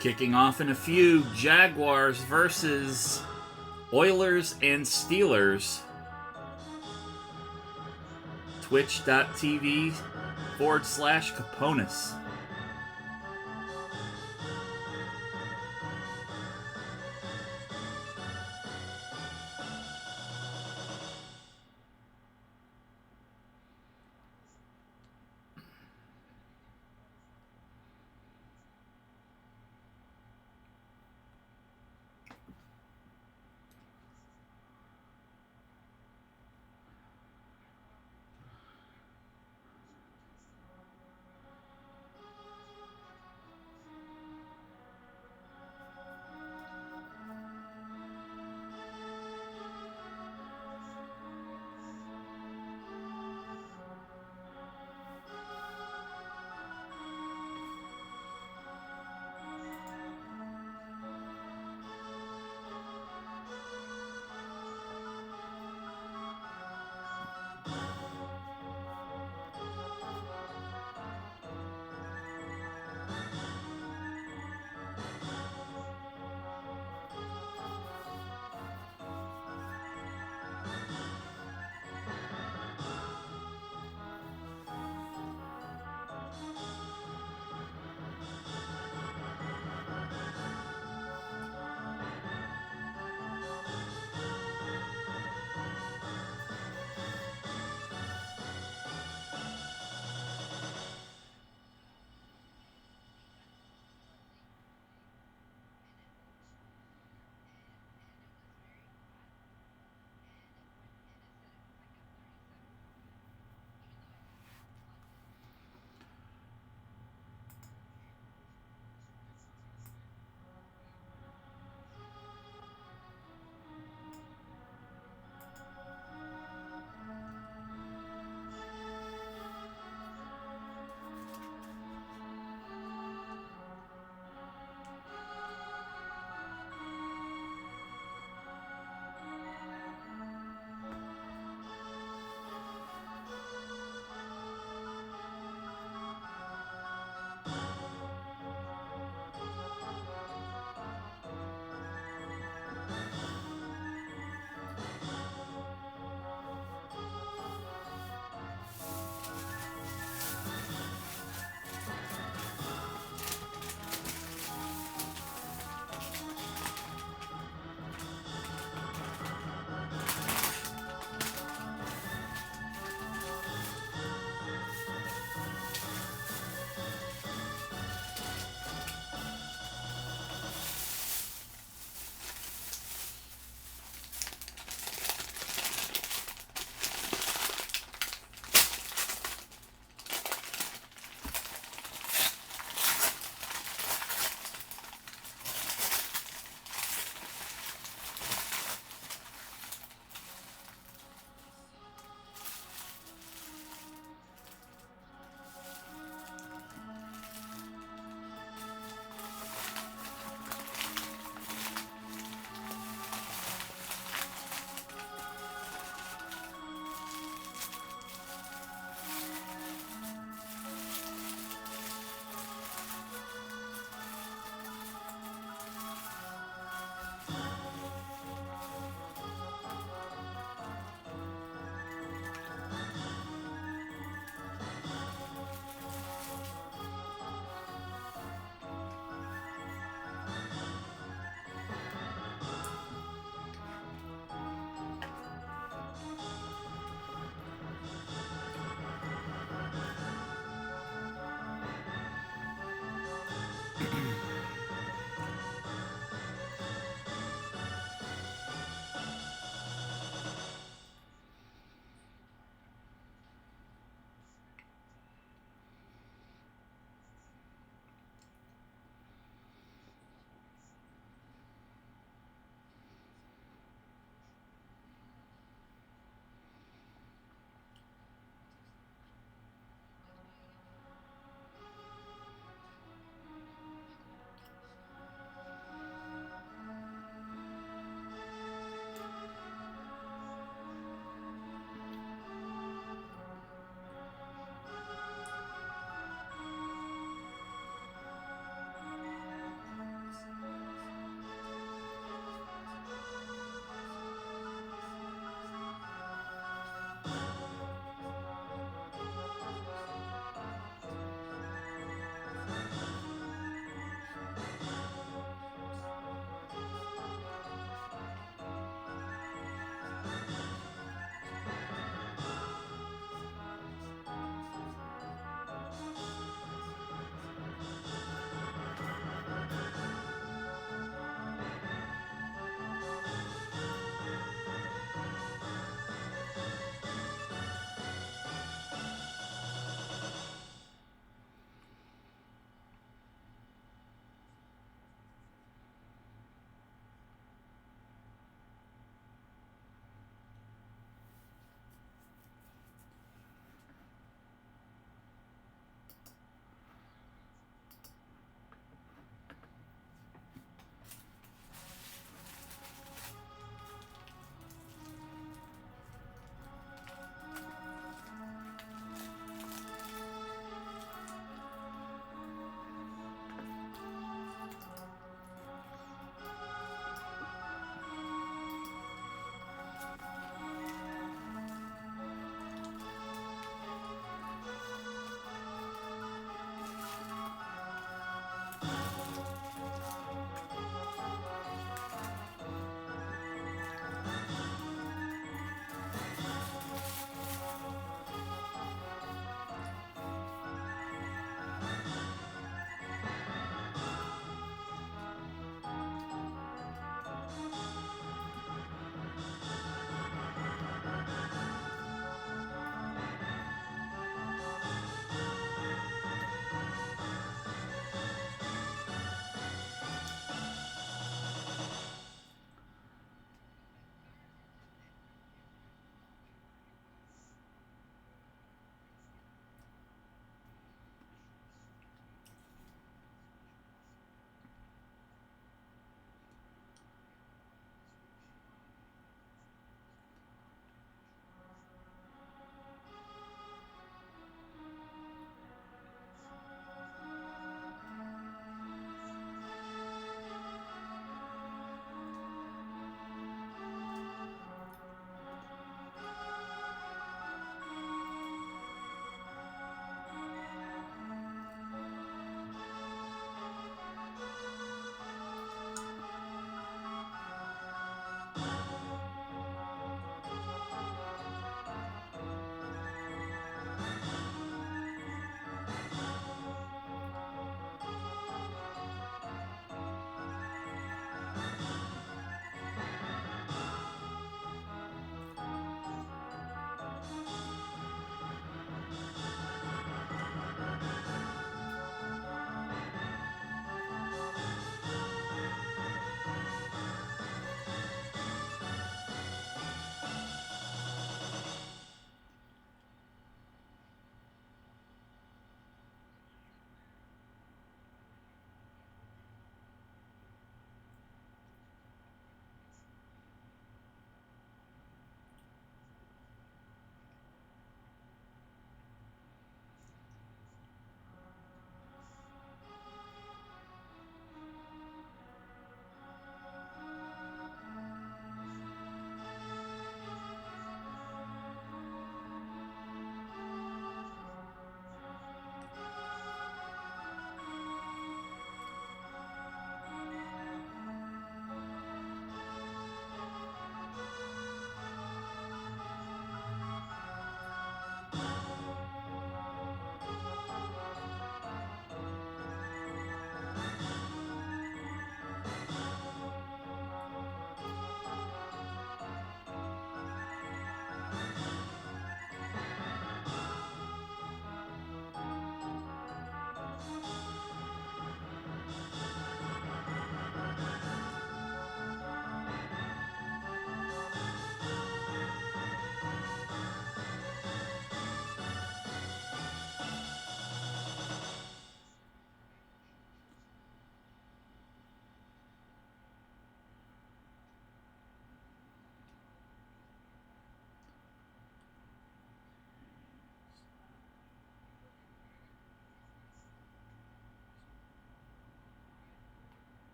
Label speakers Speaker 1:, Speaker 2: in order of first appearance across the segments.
Speaker 1: Kicking off in a few, Jaguars versus Oilers and Steelers. Twitch.tv/Caponis.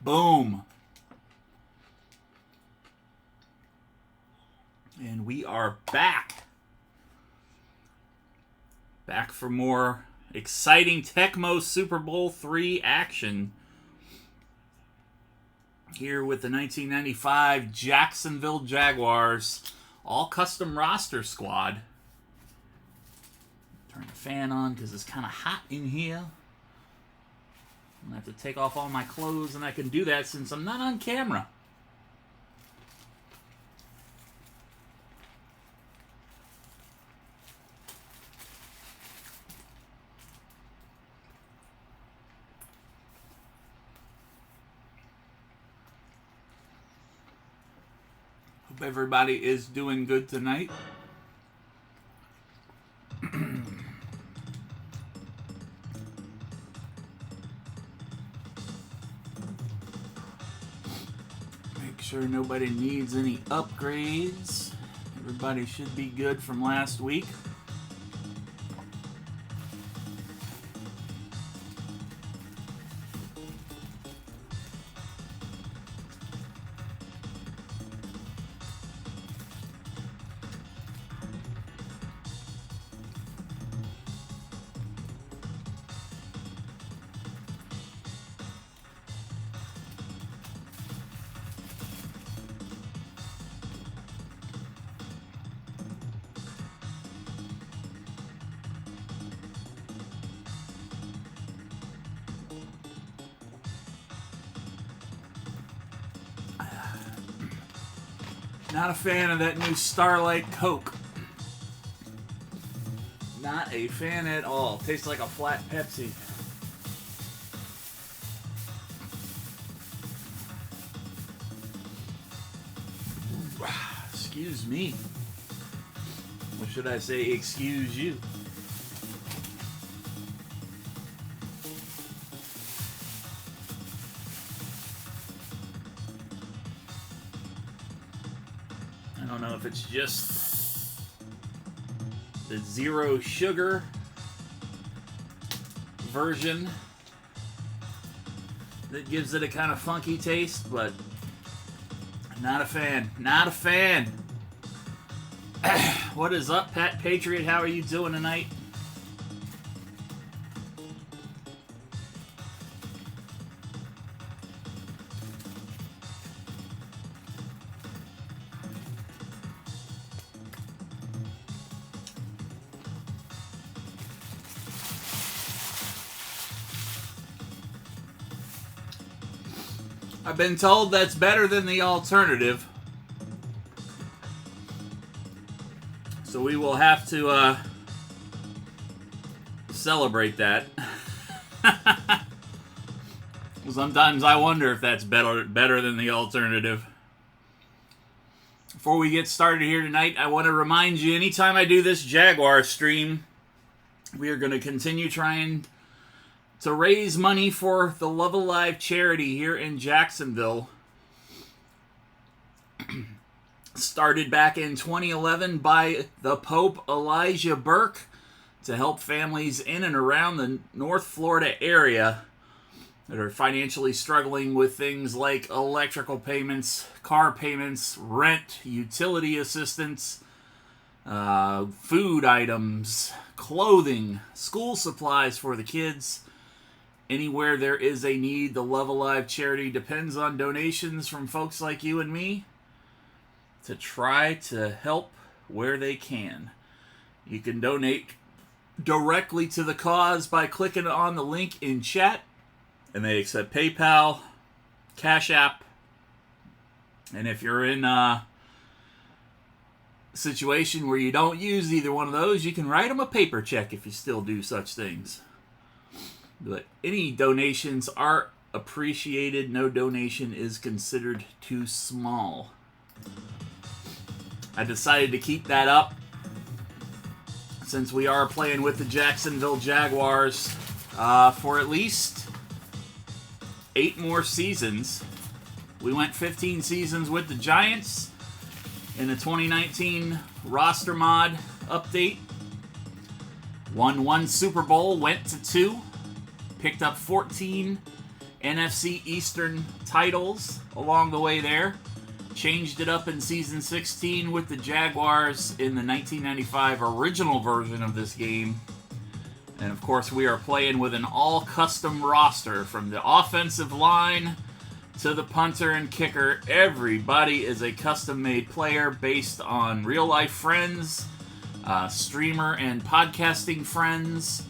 Speaker 1: Boom. And we are back. Back for more exciting Tecmo Super Bowl III action. Here with the 1995 Jacksonville Jaguars all custom roster squad. Turn the fan on because it's kind of hot in here. I'm going to have to take off all my clothes, and I can do that since I'm not on camera. Hope everybody is doing good tonight. Sure nobody needs any upgrades. Everybody should be good from last week. Not a fan of that new Starlight Coke. Not a fan at all. Tastes like a flat Pepsi. Excuse me. Or should I say, excuse you? I don't know if it's just the zero sugar version that gives it a kind of funky taste, but not a fan. Not a fan. What is up, Pat Patriot? How are you doing tonight? I've been told that's better than the alternative. So we will have to celebrate that. Sometimes I wonder if that's better than the alternative. Before we get started here tonight, I want to remind you, anytime I do this Jaguar stream, we are going to continue trying to raise money for the Love Alive charity here in Jacksonville. Started back in 2011 by the Pope Elijah Burke to help families in and around the North Florida area that are financially struggling with things like electrical payments, car payments, rent, utility assistance, food items, clothing, school supplies for the kids. Anywhere there is a need, the Love Alive charity depends on donations from folks like you and me to try to help where they can. You can donate directly to the cause by clicking on the link in chat, and they accept PayPal, Cash App, and if you're in a situation where you don't use either one of those, you can write them a paper check if you still do such things. But any donations are appreciated. No donation is considered too small. I decided to keep that up since we are playing with the Jacksonville Jaguars for at least 8 more seasons. We went 15 seasons with the Giants in the 2019 roster mod update. Won 1 Super Bowl, went to 2, picked up 14 NFC Eastern titles along the way there. Changed it up in season 16 with the Jaguars in the 1995 original version of this game. And of course, we are playing with an all-custom roster from the offensive line to the punter and kicker. Everybody is a custom-made player based on real-life friends, streamer and podcasting friends.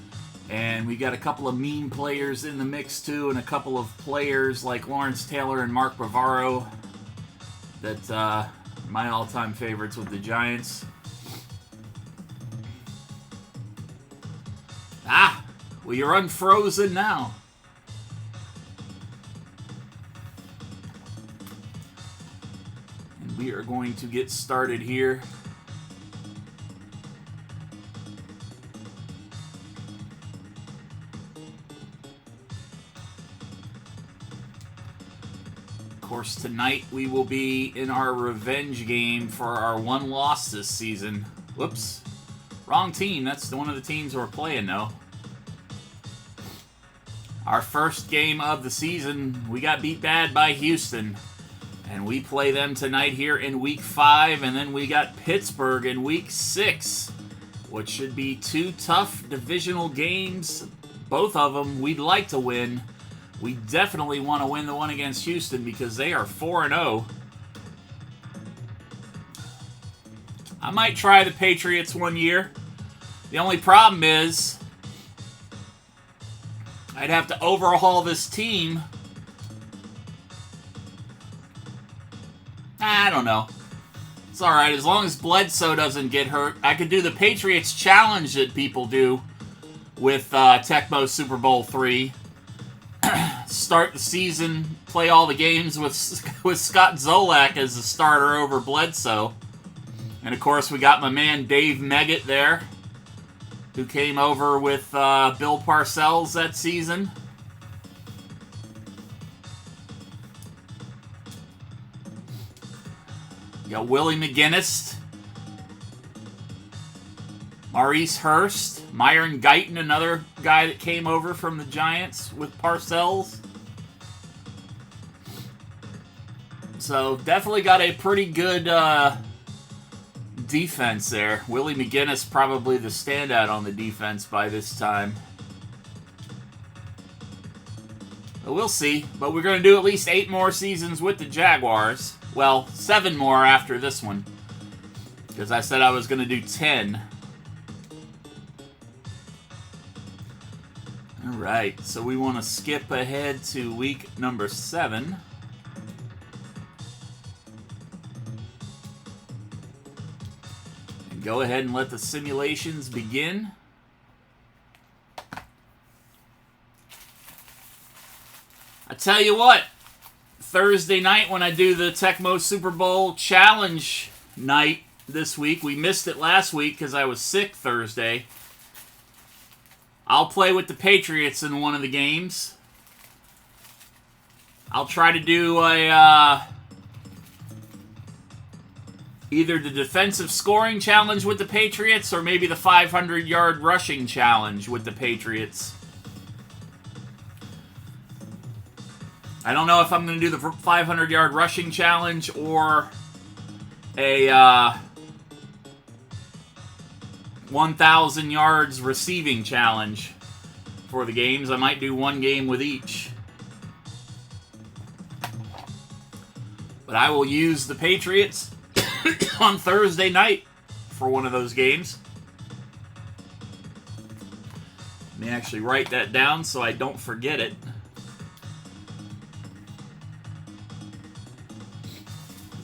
Speaker 1: And we got a couple of meme players in the mix, too, and a couple of players like Lawrence Taylor and Mark Bavaro that my all-time favorites with the Giants. Well, you're unfrozen now. And we are going to get started here. Of course, tonight we will be in our revenge game for our 1 loss this season. Whoops. Wrong team. That's one of the teams we're playing, though. Our first game of the season, we got beat bad by Houston. And we play them tonight here in Week 5. And then we got Pittsburgh in Week 6, which should be 2 tough divisional games. Both of them we'd like to win. We definitely want to win the one against Houston because they are 4-0. I might try the Patriots one year. The only problem is I'd have to overhaul this team. I don't know. It's alright, as long as Bledsoe doesn't get hurt. I could do the Patriots challenge that people do with Tecmo Super Bowl 3. Start the season, play all the games with Scott Zolak as the starter over Bledsoe. And of course, we got my man Dave Meggett there, who came over with Bill Parcells that season. You got Willie McGinnis, Maurice Hurst, Myron Guyton, another guy that came over from the Giants with Parcells. So definitely got a pretty good defense there. Willie McGinnis probably the standout on the defense by this time. But we'll see. But we're going to do at least 8 more seasons with the Jaguars. Well, 7 more after this one, because I said I was going to do 10. Alright, so we want to skip ahead to week number 7. go ahead and let the simulations begin. I tell you what, Thursday night when I do the Tecmo Super Bowl Challenge night this week, we missed it last week because I was sick Thursday. I'll play with the Patriots in one of the games. I'll try to do either the defensive scoring challenge with the Patriots or maybe the 500-yard rushing challenge with the Patriots. I don't know if I'm going to do the 500-yard rushing challenge or a 1,000 yards receiving challenge for the games. I might do one game with each. But I will use the Patriots on Thursday night for one of those games. Let me actually write that down so I don't forget it.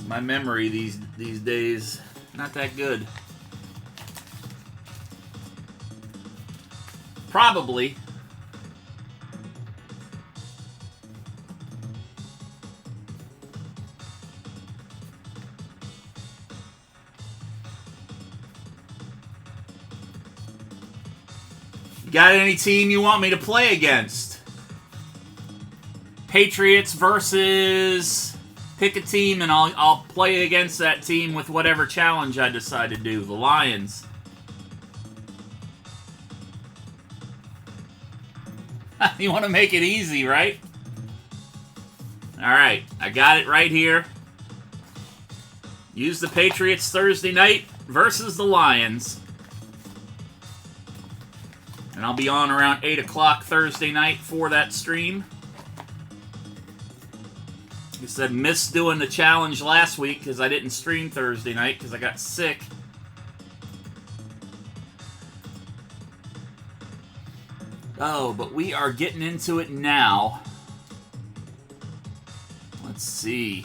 Speaker 1: My memory these days, not that good. Probably. Got any team you want me to play against? Patriots versus... Pick a team and I'll play against that team with whatever challenge I decide to do. The Lions. You want to make it easy, right? Alright, I got it right here. Use the Patriots Thursday night versus the Lions. And I'll be on around 8 o'clock Thursday night for that stream. Like I said, missed doing the challenge last week because I didn't stream Thursday night because I got sick. Oh, but we are getting into it now. Let's see.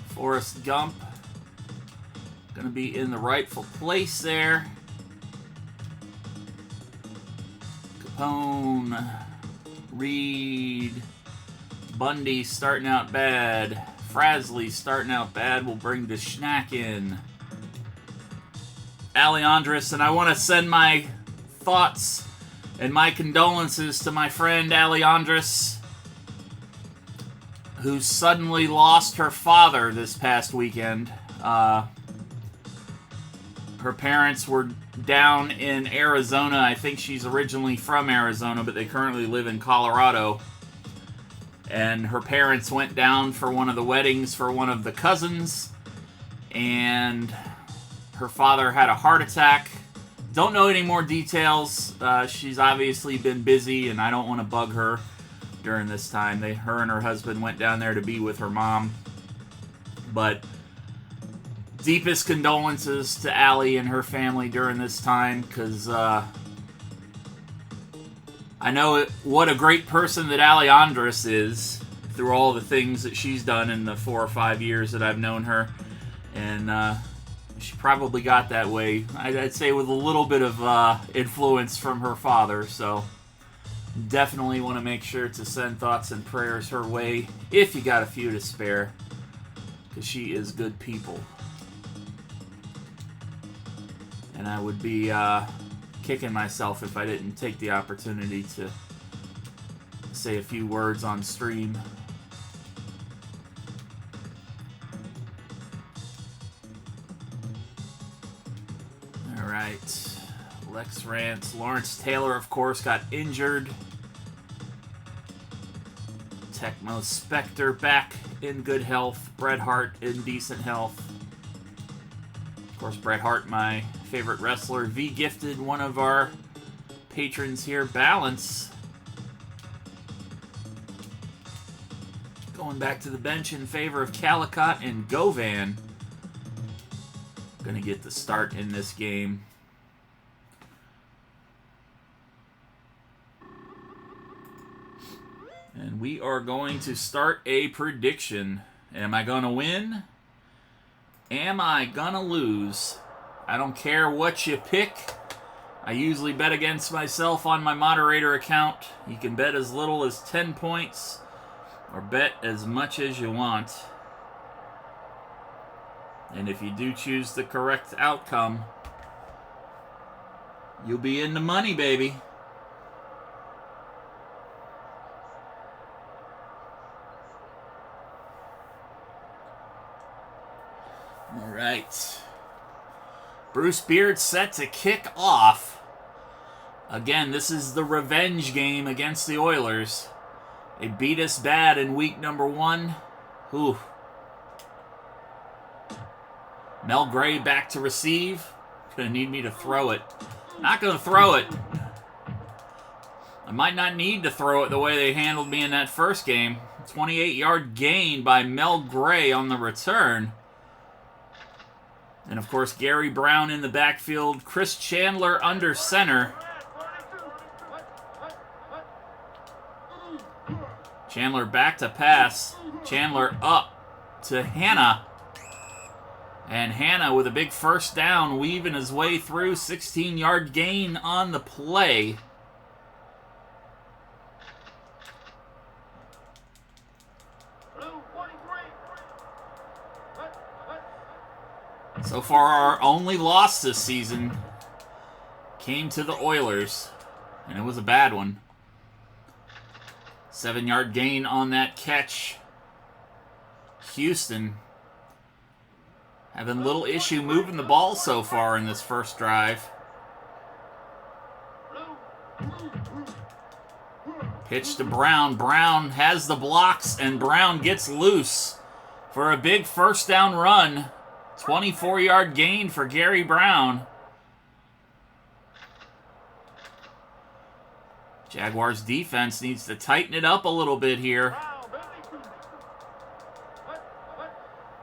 Speaker 1: Forrest Gump. Going to be in the rightful place there. Capone. Reed. Bundy starting out bad. Frasley starting out bad. We'll bring the Schnack in. Aleandris, and I want to send my thoughts and my condolences to my friend Aleandris, who suddenly lost her father this past weekend. Her parents were down in Arizona. I think she's originally from Arizona, but they currently live in Colorado. And her parents went down for one of the weddings for one of the cousins, and her father had a heart attack. Don't know any more details. She's obviously been busy, and I don't want to bug her during this time. Her and her husband went down there to be with her mom. But deepest condolences to Allie and her family during this time, because I know what a great person that Aleandris is through all the things that she's done in the 4 or 5 years that I've known her. And she probably got that way, I'd say, with a little bit of influence from her father. So definitely want to make sure to send thoughts and prayers her way if you got a few to spare, because she is good people. And I would be kicking myself if I didn't take the opportunity to say a few words on stream. Alright, Lex Rance. Lawrence Taylor, of course, got injured. Tecmo Spectre back in good health. Bret Hart in decent health. Of course, Bret Hart, my favorite wrestler. V Gifted, one of our patrons here. Balance. Going back to the bench in favor of Calicott and Govan. Going to get the start in this game. And we are going to start a prediction. Am I going to win? Am I going to lose? I don't care what you pick. I usually bet against myself on my moderator account. You can bet as little as 10 points or bet as much as you want. And if you do choose the correct outcome, you'll be in the money, baby. All right. Bruce Beard set to kick off. Again, this is the revenge game against the Oilers. They beat us bad in week number 1. Ooh. Mel Gray back to receive. Gonna need me to throw it. Not gonna throw it. I might not need to throw it the way they handled me in that first game. 28-yard gain by Mel Gray on the return. And, of course, Gary Brown in the backfield. Chris Chandler under center. Chandler back to pass. Chandler up to Hanna. And Hanna with a big first down, weaving his way through. 16-yard gain on the play. So far, our only loss this season came to the Oilers, and it was a bad one. 7-yard gain on that catch. Houston having a little issue moving the ball so far in this first drive. Pitch to Brown. Brown has the blocks, and Brown gets loose for a big first down run. 24-yard gain for Gary Brown. Jaguars defense needs to tighten it up a little bit here.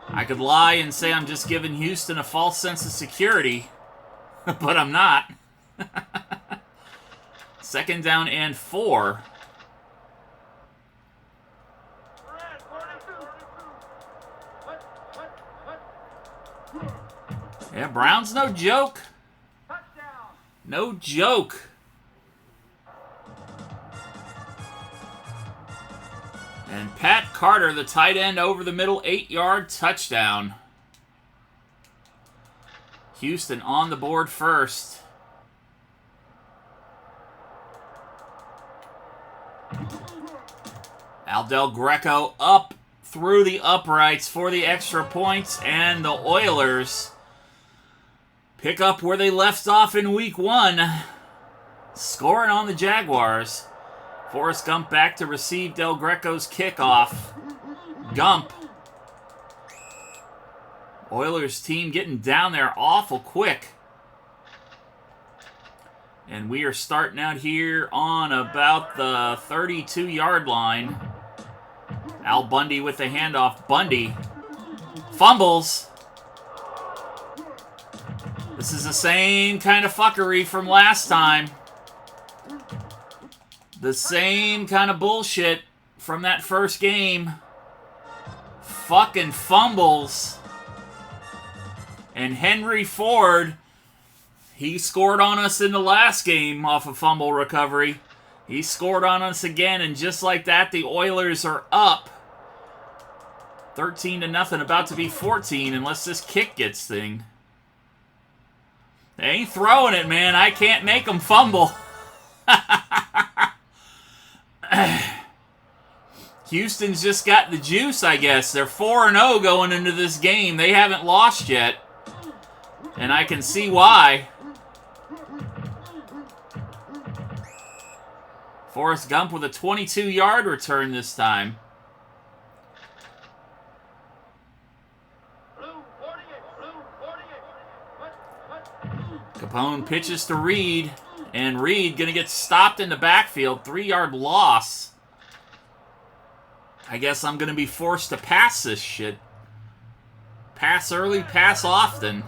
Speaker 1: I could lie and say I'm just giving Houston a false sense of security, but I'm not. 2nd down and 4. Yeah, Brown's no joke. No joke. And Pat Carter, the tight end, over the middle, 8-yard touchdown. Houston on the board first. Aldel Greco up through the uprights for the extra points, and the Oilers pick up where they left off in week 1, scoring on the Jaguars. Forrest Gump back to receive Del Greco's kickoff. Gump. Oilers team getting down there awful quick. And we are starting out here on about the 32-yard line. Al Bundy with the handoff. Bundy fumbles. This is the same kind of fuckery from last time. The same kind of bullshit from that first game. Fucking fumbles. And Henry Ford, he scored on us in the last game off a fumble recovery. He scored on us again, and just like that, the Oilers are up 13-0, about to be 14, unless this kick gets thing. They ain't throwing it, man. I can't make them fumble. Houston's just got the juice, I guess. They're 4-0 going into this game. They haven't lost yet. And I can see why. Forrest Gump with a 22-yard return this time. Capone pitches to Reed. And Reed going to get stopped in the backfield. 3-yard loss. I guess I'm going to be forced to pass this shit. Pass early, pass often.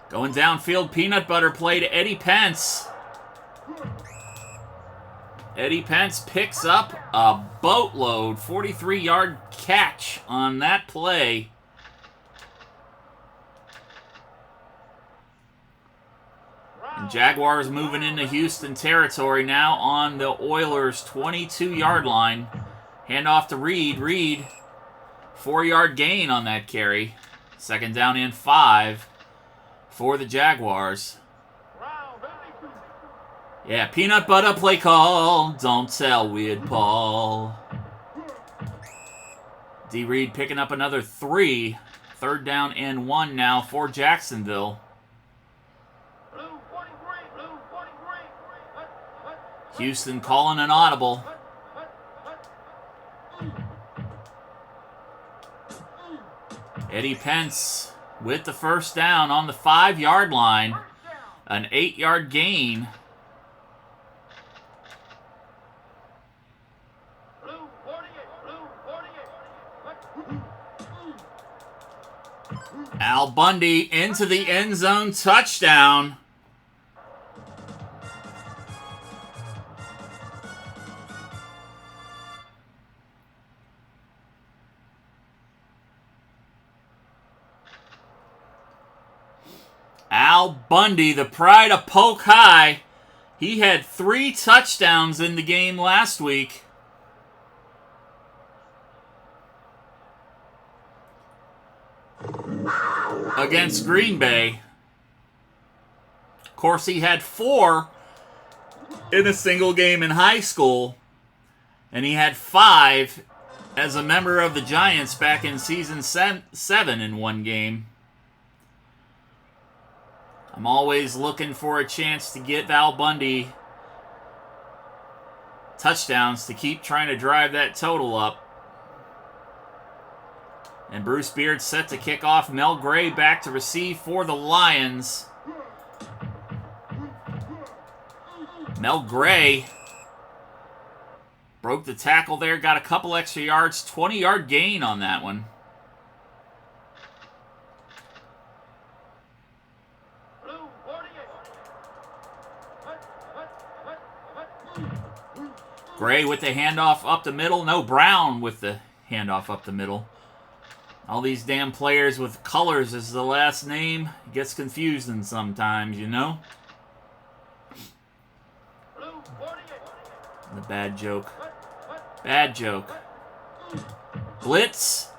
Speaker 1: Going downfield, peanut butter play to Eddie Pence. Eddie Pence picks up a boatload, 43-yard catch on that play. And Jaguars moving into Houston territory now on the Oilers' 22-yard line. Handoff to Reed. Reed, 4-yard gain on that carry. Second down and 5 for the Jaguars. Yeah, peanut butter play call. Don't tell Weird Paul. D. Reed picking up another 3. Third down and 1 now for Jacksonville. Houston calling an audible. Eddie Pence with the first down on the 5-yard line. An 8-yard gain. Al Bundy into the end zone, touchdown. Al Bundy, the pride of Polk High. He had 3 touchdowns in the game last week. Against Green Bay. Of course, he had 4 in a single game in high school. And he had 5 as a member of the Giants back in season 7 in one game. I'm always looking for a chance to get Al Bundy touchdowns to keep trying to drive that total up. And Bruce Beard set to kick off. Mel Gray back to receive for the Lions. Mel Gray broke the tackle there, got a couple extra yards, 20-yard gain on that one. Gray with the handoff up the middle. No, Brown with the handoff up the middle. All these damn players with colors as the last name. It gets confusing sometimes, you know? The bad joke. Bad joke. Blitz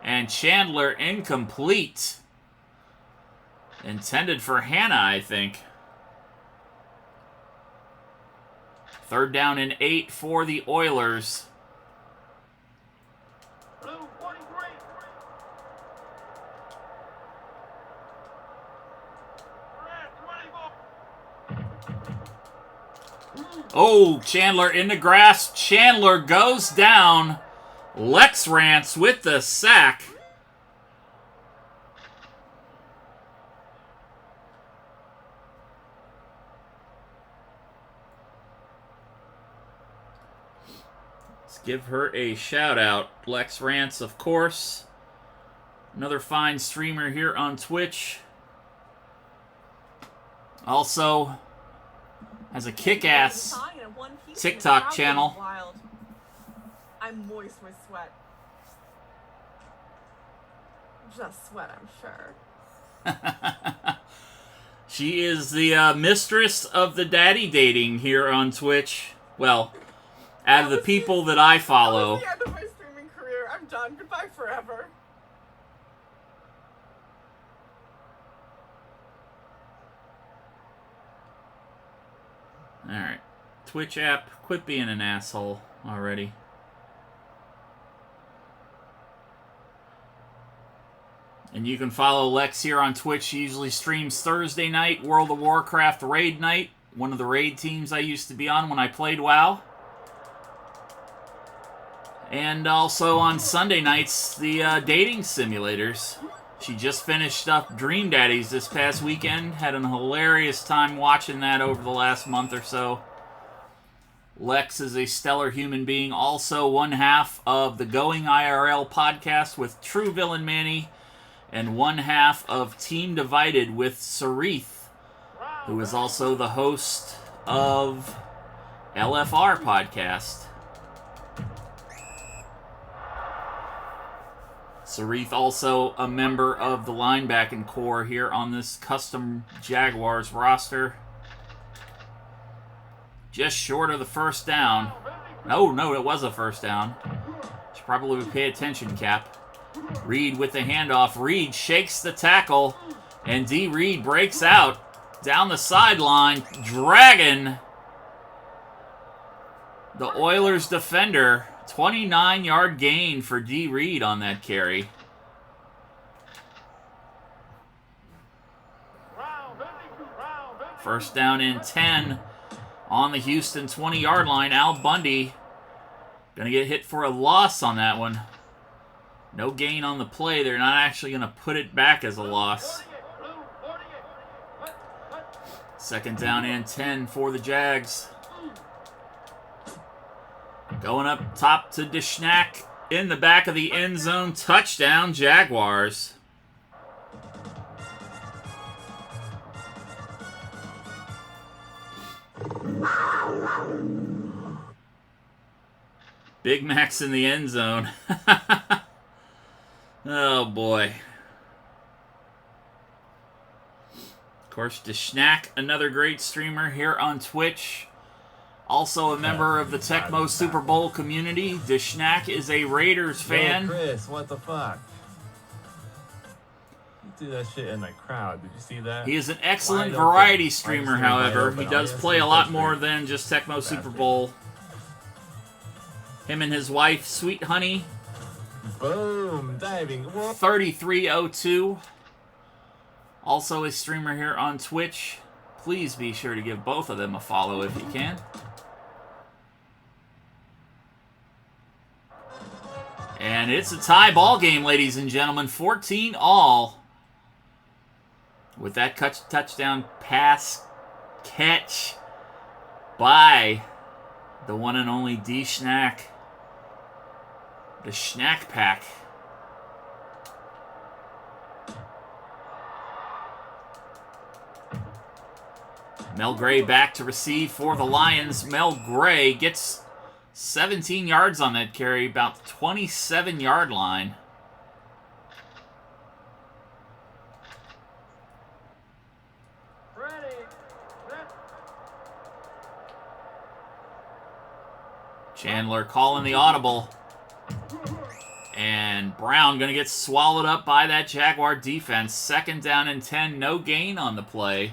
Speaker 1: and Chandler incomplete. Intended for Hannah, I think. Third down and 8 for the Oilers. Oh, Chandler in the grasp. Chandler goes down. Lex Rance with the sack. Let's give her a shout out. Lex Rance, of course. Another fine streamer here on Twitch. Also has a kick-ass TikTok channel.
Speaker 2: I'm moist with sweat. Just sweat, I'm sure.
Speaker 1: She is the mistress of the daddy dating here on Twitch. Well, out of the people that I follow.
Speaker 2: That was the end of my streaming career. I'm done. Goodbye forever.
Speaker 1: Alright. Twitch app, quit being an asshole already. And you can follow Lex here on Twitch. She usually streams Thursday night, World of Warcraft Raid Night. One of the raid teams I used to be on when I played WoW. And also on Sunday nights, the dating simulators. She just finished up Dream Daddies this past weekend. Had an hilarious time watching that over the last month or so. Lex is a stellar human being. Also one half of the Going IRL podcast with True Villain Manny. And one half of Team Divided with Sarith, who is also the host of LFR podcast. Sarith also a member of the linebacking core here on this custom Jaguars roster. Just short of the first down. No, it was a first down. Should probably pay attention, Cap. Reed with the handoff. Reed shakes the tackle, and D. Reed breaks out down the sideline, dragging the Oilers defender. 29-yard gain for D. Reed on that carry. First down and 10 on the Houston 20-yard line. Al Bundy going to get hit for a loss on that one. No gain on the play. They're not actually going to put it back as a loss. Second down and 10 for the Jags. Going up top to Dishnack in the back of the end zone. Touchdown, Jaguars. Big Mac's in the end zone. Oh, boy. Of course, Dishnack, another great streamer here on Twitch. Also a member of the Tecmo Super Bowl community. Dishnack is a Raiders fan.
Speaker 3: Yo, Chris, what the fuck? You do that shit in the crowd. Did you see that?
Speaker 1: He is an excellent variety streamer, however. He does play a lot more than just Tecmo Super Bowl. Him and his wife, Sweet Honey.
Speaker 3: Boom, diving.
Speaker 1: 3302. Also a streamer here on Twitch. Please be sure to give both of them a follow if you can. And it's a tie ball game, ladies and gentlemen. 14 all. With that touchdown pass catch by the one and only D-Schnack. The Schnack Pack. Mel Gray back to receive for the Lions. Mel Gray gets 17 yards on that carry, about the 27-yard line. Chandler calling the audible. And Brown going to get swallowed up by that Jaguar defense. Second down and 10, no gain on the play.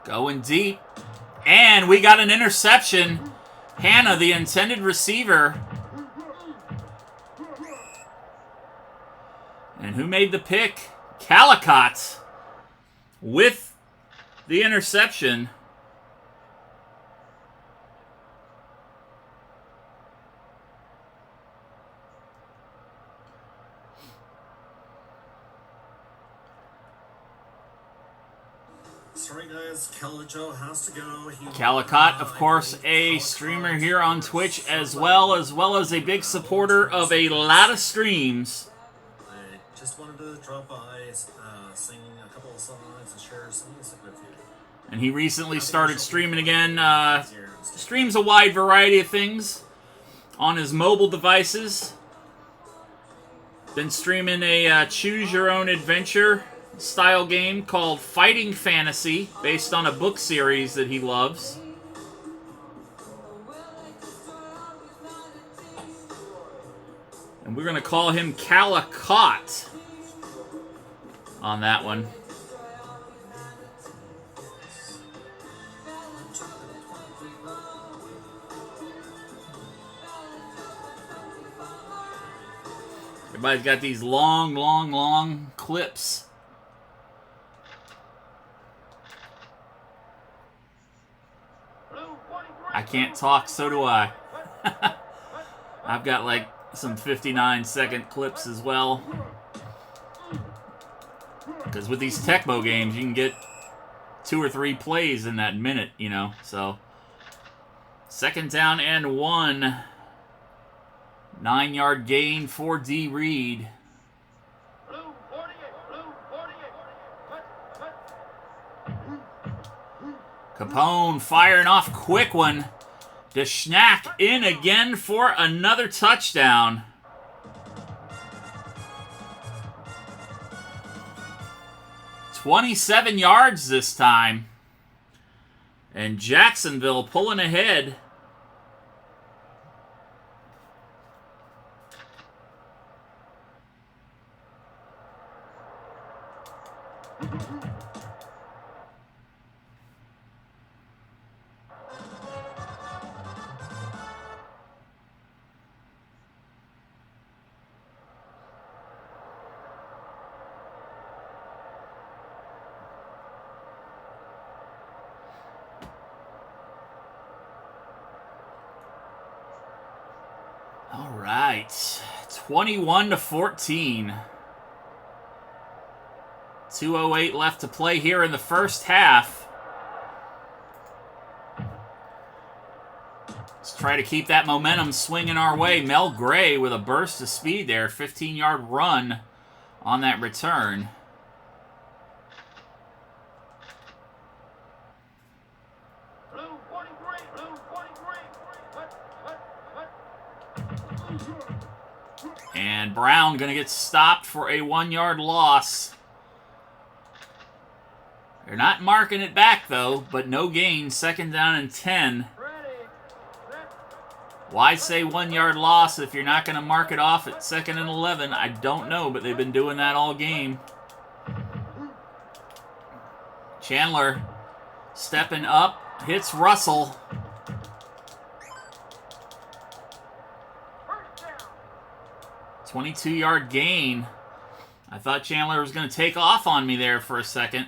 Speaker 1: Going deep. And we got an interception. Hannah, the intended receiver. And who made the pick? Calicott with the interception.
Speaker 4: Sorry guys, Calico has to go.
Speaker 1: Calicott, of course, a streamer here on Twitch as well as a big supporter of a lot of streams.
Speaker 4: I just wanted to drop by, sing a couple of songs and share some music with you.
Speaker 1: And he recently started streaming again. Streams a wide variety of things on his mobile devices. Been streaming a Choose Your Own Adventure style game called Fighting Fantasy, based on a book series that he loves. And we're going to call him Calicott on that one. Everybody's got these long clips. I can't talk, so do I. I've got like some 59-second clips as well. Because with these Tecmo games, you can get 2 or 3 plays in that minute, you know. So 2nd down and 1. 9-yard gain for D. Reed. Capone firing off quick one. DeSchnack in again for another touchdown. "27 yards this time. And Jacksonville pulling ahead. All right, 21-14. 2:08 left to play here in the first half. Let's try to keep that momentum swinging our way. Mel Gray with a burst of speed there. 15-yard run on that return. And Brown going to get stopped for a 1-yard loss. They're not marking it back, though, but no gain. 2nd down and 10. Why say 1-yard loss if you're not going to mark it off at 2nd and 11? I don't know, but they've been doing that all game. Chandler stepping up, hits Russell. 22-yard gain. I thought Chandler was going to take off on me there for a second.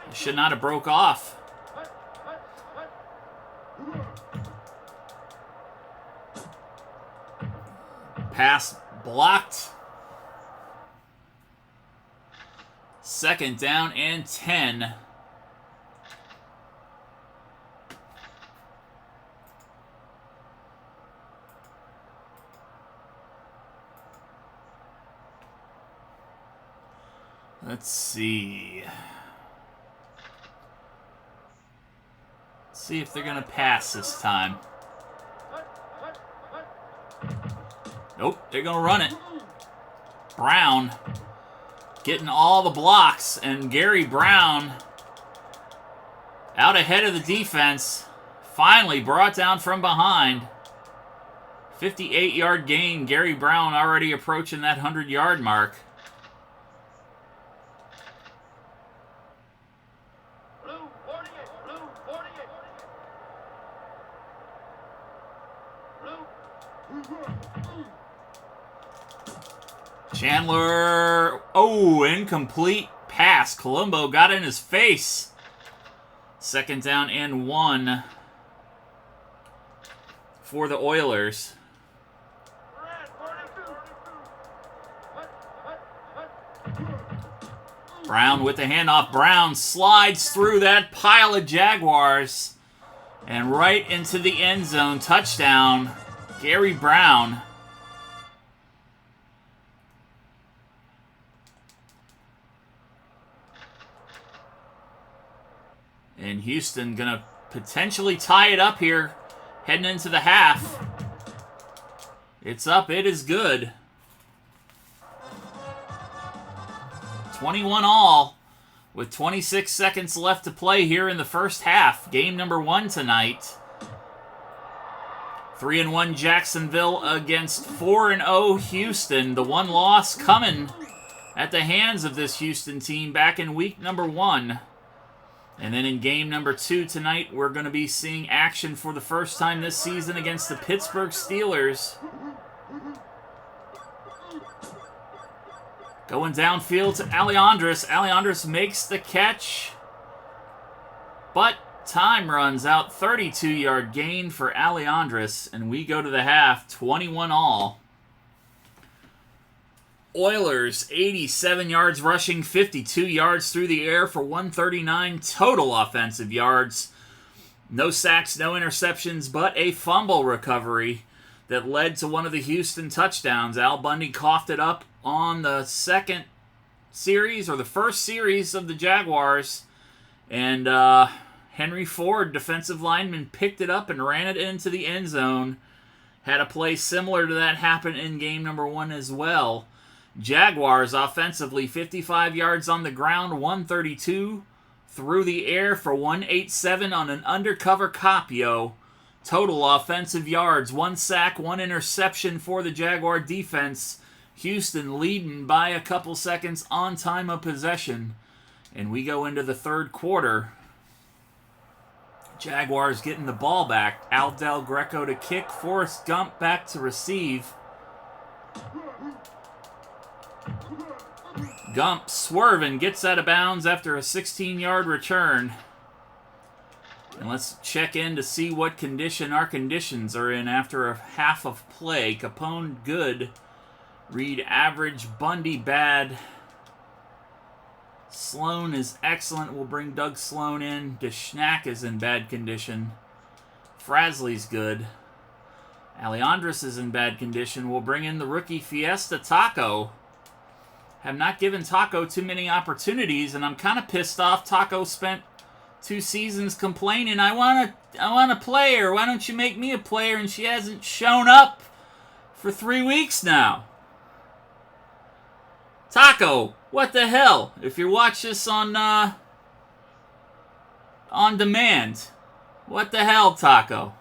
Speaker 1: He should not have broke off. Pass blocked. 2nd down and 10. Let's see. Let's see if they're going to pass this time. Nope, they're going to run it. Brown getting all the blocks, and Gary Brown out ahead of the defense. Finally brought down from behind. 58-yard gain. Gary Brown already approaching that 100-yard mark. Chandler, oh, incomplete pass. Colombo got in his face. 2nd down and 1 for the Oilers. Brown with the handoff. Brown slides through that pile of Jaguars and right into the end zone. Touchdown, Gary Brown. And Houston going to potentially tie it up here heading into the half. It's up. It is good. 21-all with 26 seconds left to play here in the first half. Game number 1 tonight. 3-1 Jacksonville against 4-0 Houston. The one loss coming at the hands of this Houston team back in week number 1. And then in game number 2 tonight, we're going to be seeing action for the first time this season against the Pittsburgh Steelers. Going downfield to Aleandris. Aleandris makes the catch. But time runs out. 32-yard gain for Aleandris. And we go to the half, 21-all. Oilers, 87 yards rushing, 52 yards through the air for 139 total offensive yards. No sacks, no interceptions, but a fumble recovery that led to one of the Houston touchdowns. Al Bundy coughed it up on the second series, or the first series of the Jaguars, and Henry Ford, defensive lineman, picked it up and ran it into the end zone. Had a play similar to that happen in game number 1 as well. Jaguars offensively, 55 yards on the ground, 132 through the air for 187 on an undercover copio. Total offensive yards, 1 sack, 1 interception for the Jaguar defense. Houston leading by a couple seconds on time of possession. And we go into the third quarter. Jaguars getting the ball back. Al Del Greco to kick. Forrest Gump back to receive. Gump swerving, gets out of bounds after a 16-yard return. And let's check in to see what condition our conditions are in after a half of play. Capone good. Reed average. Bundy bad. Sloan is excellent. We'll bring Doug Sloan in. DeSchnack is in bad condition. Frasley's good. Alejandris is in bad condition. We'll bring in the rookie Fiesta Taco. Have not given Taco too many opportunities, and I'm kind of pissed off. Taco spent 2 seasons complaining, I want a player. Why don't you make me a player? And she hasn't shown up for 3 weeks now. Taco, what the hell? If you watch this on demand, what the hell, Taco?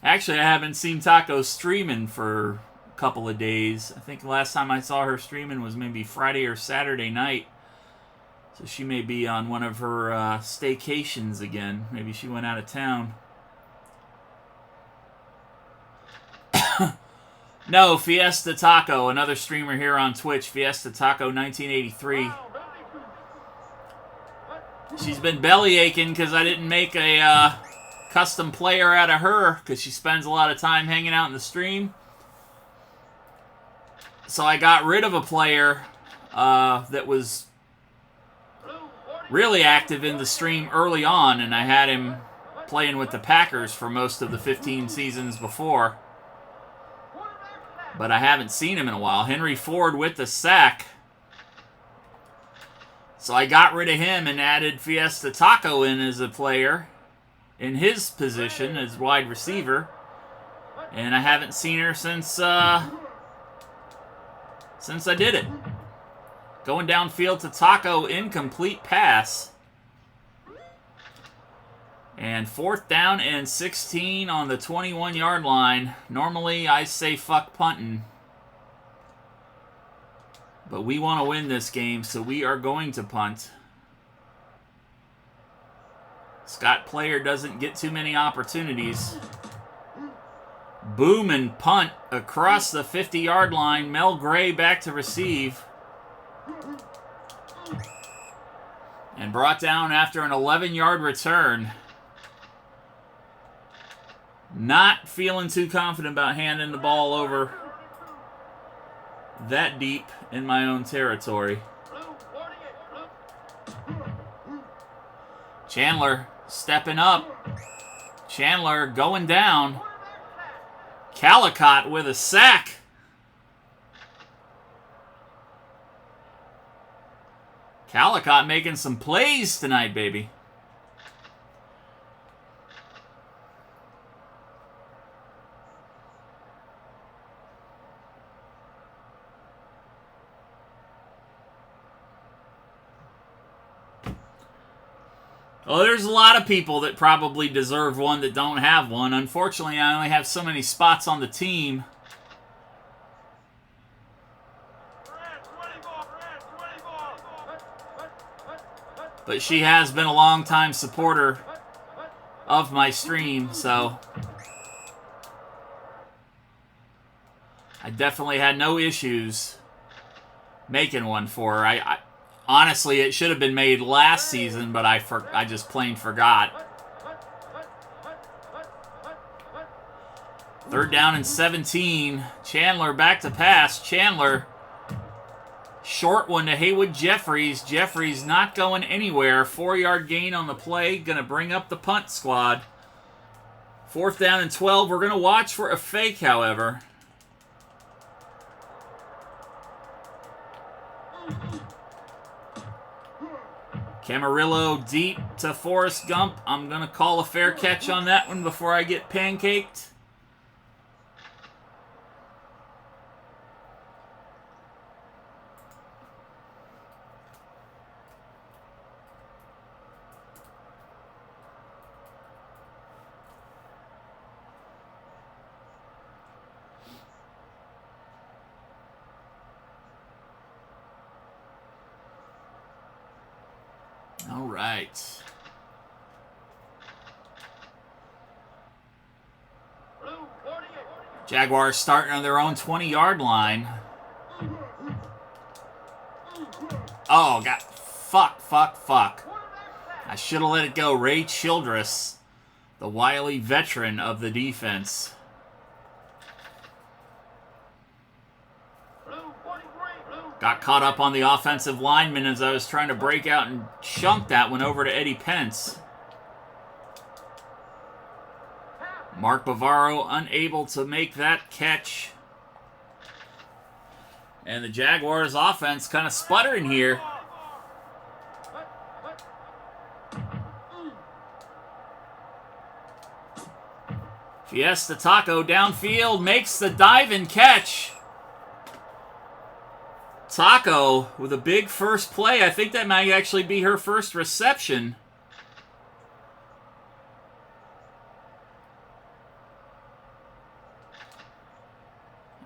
Speaker 1: Actually, I haven't seen Taco streaming for a couple of days. I think the last time I saw her streaming was maybe Friday or Saturday night. So she may be on one of her staycations again. Maybe she went out of town. No, Fiesta Taco, another streamer here on Twitch. Fiesta Taco 1983. She's been belly aching because I didn't make a custom player out of her because she spends a lot of time hanging out in the stream. So I got rid of a player that was really active in the stream early on, and I had him playing with the Packers for most of the 15 seasons before. But I haven't seen him in a while. Henry Ford with the sack. So I got rid of him and added Fiesta Taco in as a player in his position as wide receiver. And I haven't seen her since I did it. Going downfield to Taco, incomplete pass. And 4th down and 16 on the 21-yard line. Normally, I say fuck punting. But we want to win this game, so we are going to punt. Scott Player doesn't get too many opportunities. Boom and punt across the 50-yard line. Mel Gray back to receive. And brought down after an 11-yard return. Not feeling too confident about handing the ball over that deep in my own territory. Chandler stepping up. Chandler going down. Calicott with a sack. Calicott making some plays tonight, baby. Well, there's a lot of people that probably deserve one that don't have one. Unfortunately, I only have so many spots on the team. But she has been a long-time supporter of my stream, so I definitely had no issues making one for her. I honestly, it should have been made last season, but I just plain forgot. Third down and 17. Chandler back to pass. Chandler. Short one to Haywood Jeffries. Jeffries not going anywhere. 4-yard gain on the play. Going to bring up the punt squad. Fourth down and 12. We're going to watch for a fake, however. Camarillo deep to Forrest Gump. I'm going to call a fair catch on that one before I get pancaked. All right. Jaguars starting on their own 20-yard line. Oh, fuck. I should have let it go. Ray Childress, the wily veteran of the defense. Got caught up on the offensive lineman as I was trying to break out and chunk that one over to Eddie Pence. Mark Bavaro unable to make that catch. And the Jaguars offense kind of sputtering here. Fiesta Taco downfield makes the dive and catch. Taco with a big first play. I think that might actually be her first reception.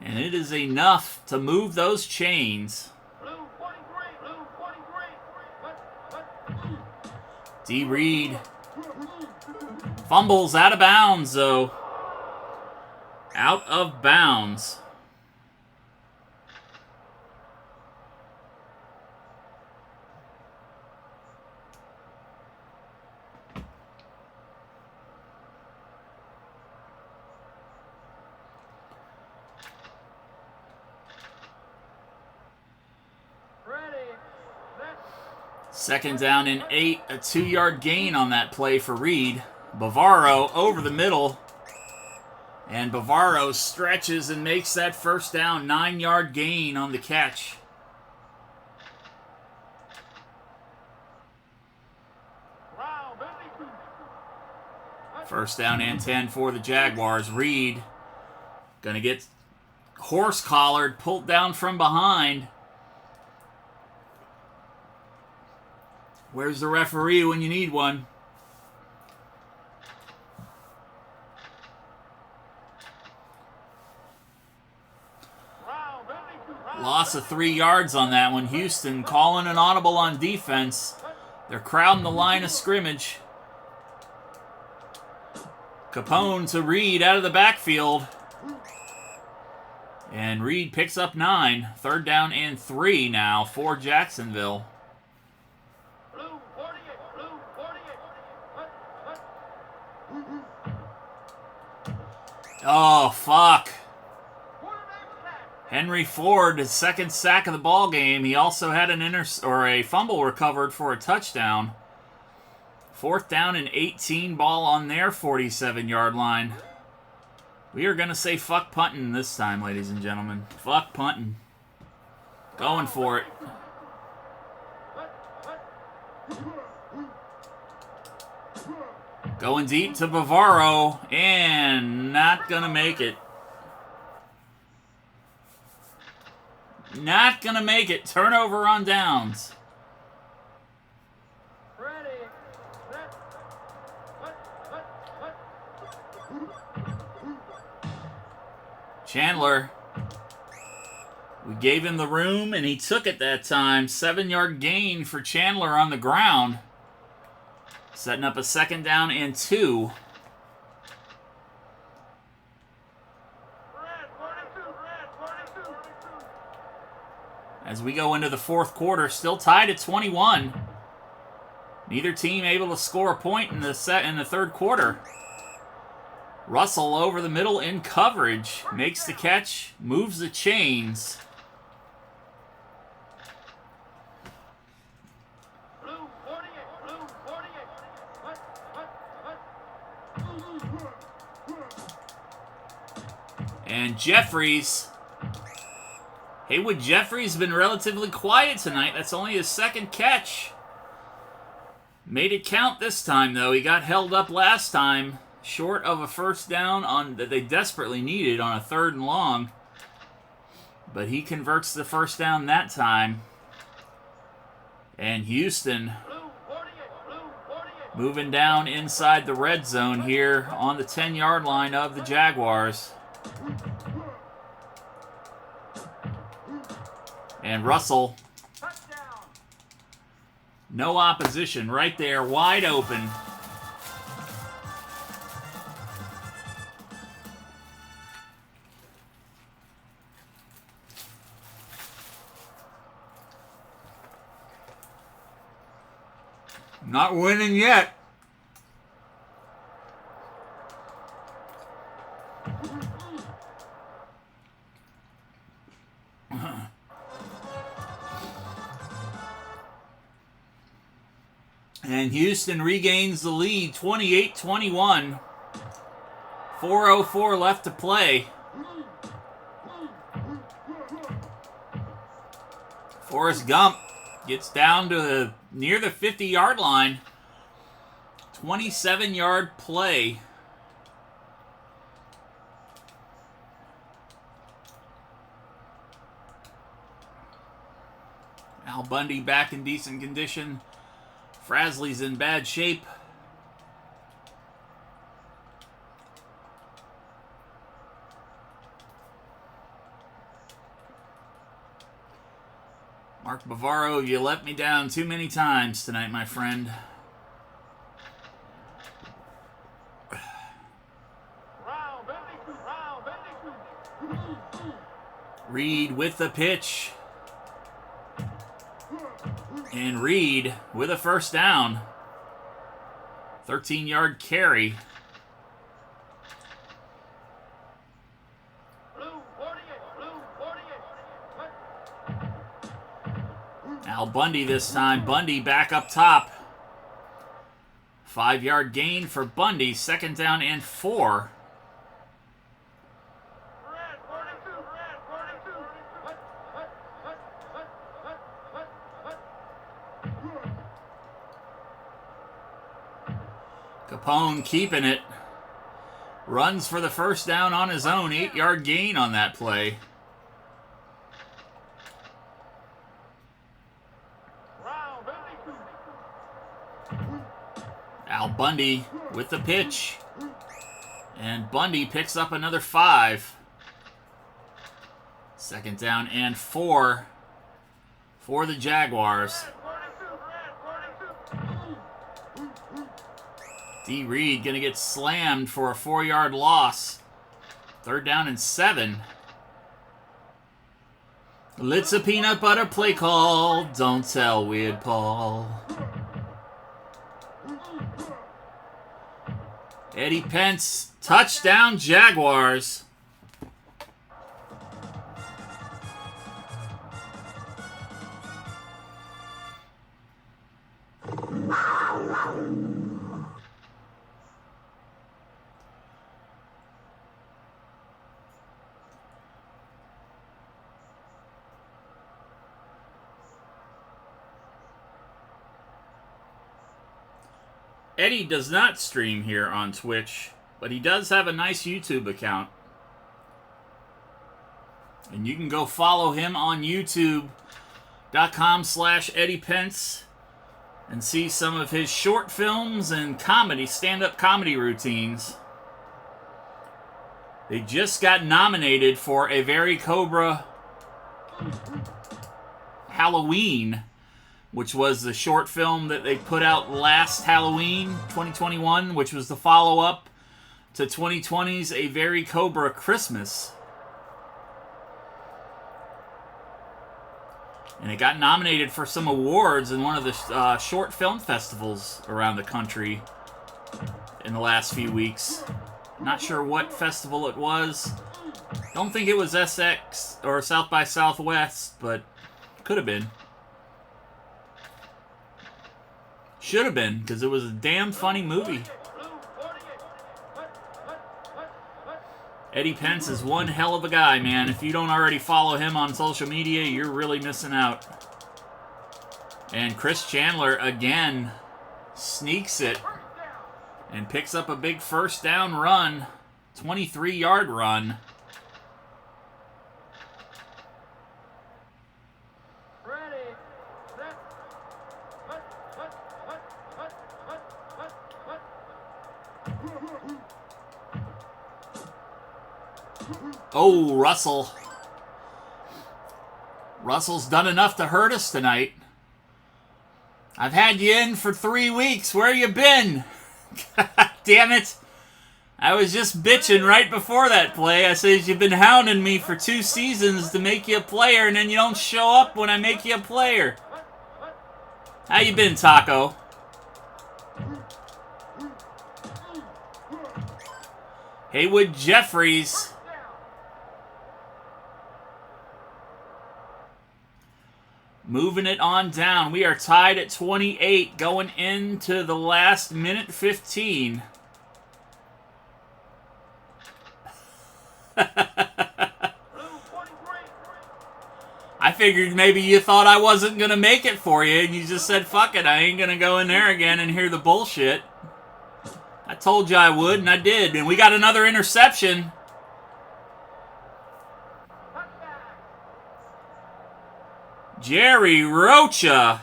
Speaker 1: And it is enough to move those chains. D. Reed fumbles out of bounds, though. Out of bounds. Second down and 8, a 2-yard gain on that play for Reed. Bavaro over the middle. And Bavaro stretches and makes that first down, 9-yard gain on the catch. First down and 10 for the Jaguars. Reed going to get horse collared, pulled down from behind. Where's the referee when you need one? Loss of 3 yards on that one. Houston calling an audible on defense. They're crowding the line of scrimmage. Capone to Reed out of the backfield. And Reed picks up 9. Third down and 3 now for Jacksonville. Oh, fuck. Henry Ford, his second sack of the ball game. He also had a fumble recovered for a touchdown. Fourth down and 18, ball on their 47-yard line. We are going to say fuck punting this time, ladies and gentlemen. Fuck punting. Going for it. Going deep to Bavaro, and not going to make it. Not going to make it. Turnover on downs. Chandler. We gave him the room, and he took it that time. 7-yard gain for Chandler on the ground. Setting up a second down and 2. As we go into the fourth quarter, still tied at 21. Neither team able to score a point in the third quarter. Russell over the middle in coverage. Makes the catch. Moves the chains. And Jeffries. Haywood Jeffries been relatively quiet tonight. That's only his second catch. Made it count this time, though. He got held up last time. Short of a first down on that they desperately needed on a 3rd and long. But he converts the first down that time. And Houston moving down inside the red zone here on the 10-yard line of the Jaguars. And Russell, no opposition, right there, wide open. Not winning yet. And Houston regains the lead, 28-21. 4:04 left to play. Forrest Gump gets down to near the 50-yard line. 27-yard play. Al Bundy back in decent condition. Frasley's in bad shape. Mark Bavaro, you let me down too many times tonight, my friend. Reed with the pitch. And Reed with a first down. 13-yard carry. Al Bundy this time. Bundy back up top. 5-yard gain for Bundy. 2nd down and 4. Capone keeping it. Runs for the first down on his own. 8-yard gain on that play. Al Bundy with the pitch. And Bundy picks up another 5. 2nd down and 4 for the Jaguars. D. Reed going to get slammed for a 4-yard loss. 3rd down and 7. It's a peanut butter play call. Don't tell Weird Paul. Eddie Pence, touchdown Jaguars. Eddie does not stream here on Twitch, but he does have a nice YouTube account. And you can go follow him on youtube.com/Eddie Pence and see some of his short films and comedy, stand-up comedy routines. They just got nominated for a Very Cobra Halloween, which was the short film that they put out last Halloween, 2021, which was the follow-up to 2020's A Very Cobra Christmas. And it got nominated for some awards in one of the short film festivals around the country in the last few weeks. Not sure what festival it was. Don't think it was SX or South by Southwest, but could have been. Should have been, because it was a damn funny movie. Eddie Pence is one hell of a guy, man. If you don't already follow him on social media, you're really missing out. And Chris Chandler, again, sneaks it and picks up a big first down run. 23-yard run. Oh, Russell. Russell's done enough to hurt us tonight. I've had you in for 3 weeks. Where you been? God damn it. I was just bitching right before that play. I said, you've been hounding me for 2 seasons to make you a player, and then you don't show up when I make you a player. How you been, Taco? Haywood Jeffries. Moving it on down. We are tied at 28 going into the last minute 15. I figured maybe you thought I wasn't going to make it for you, and you just said, fuck it, I ain't going to go in there again and hear the bullshit. I told you I would, and I did. And we got another interception. Jerry Rocha.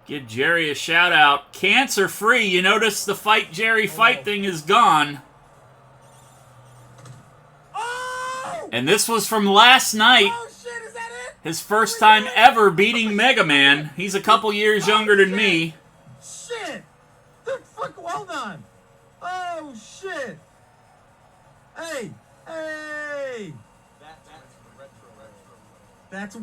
Speaker 1: Give Jerry a shout out. Cancer free. You notice the Fight Jerry fight thing is gone.
Speaker 2: Oh!
Speaker 1: And this was from last night.
Speaker 2: Oh shit, is that it?
Speaker 1: His first time ever beating Mega Man. He's a couple years younger than me.
Speaker 3: Shit! Well done! Oh, shit! Hey! Hey! That's...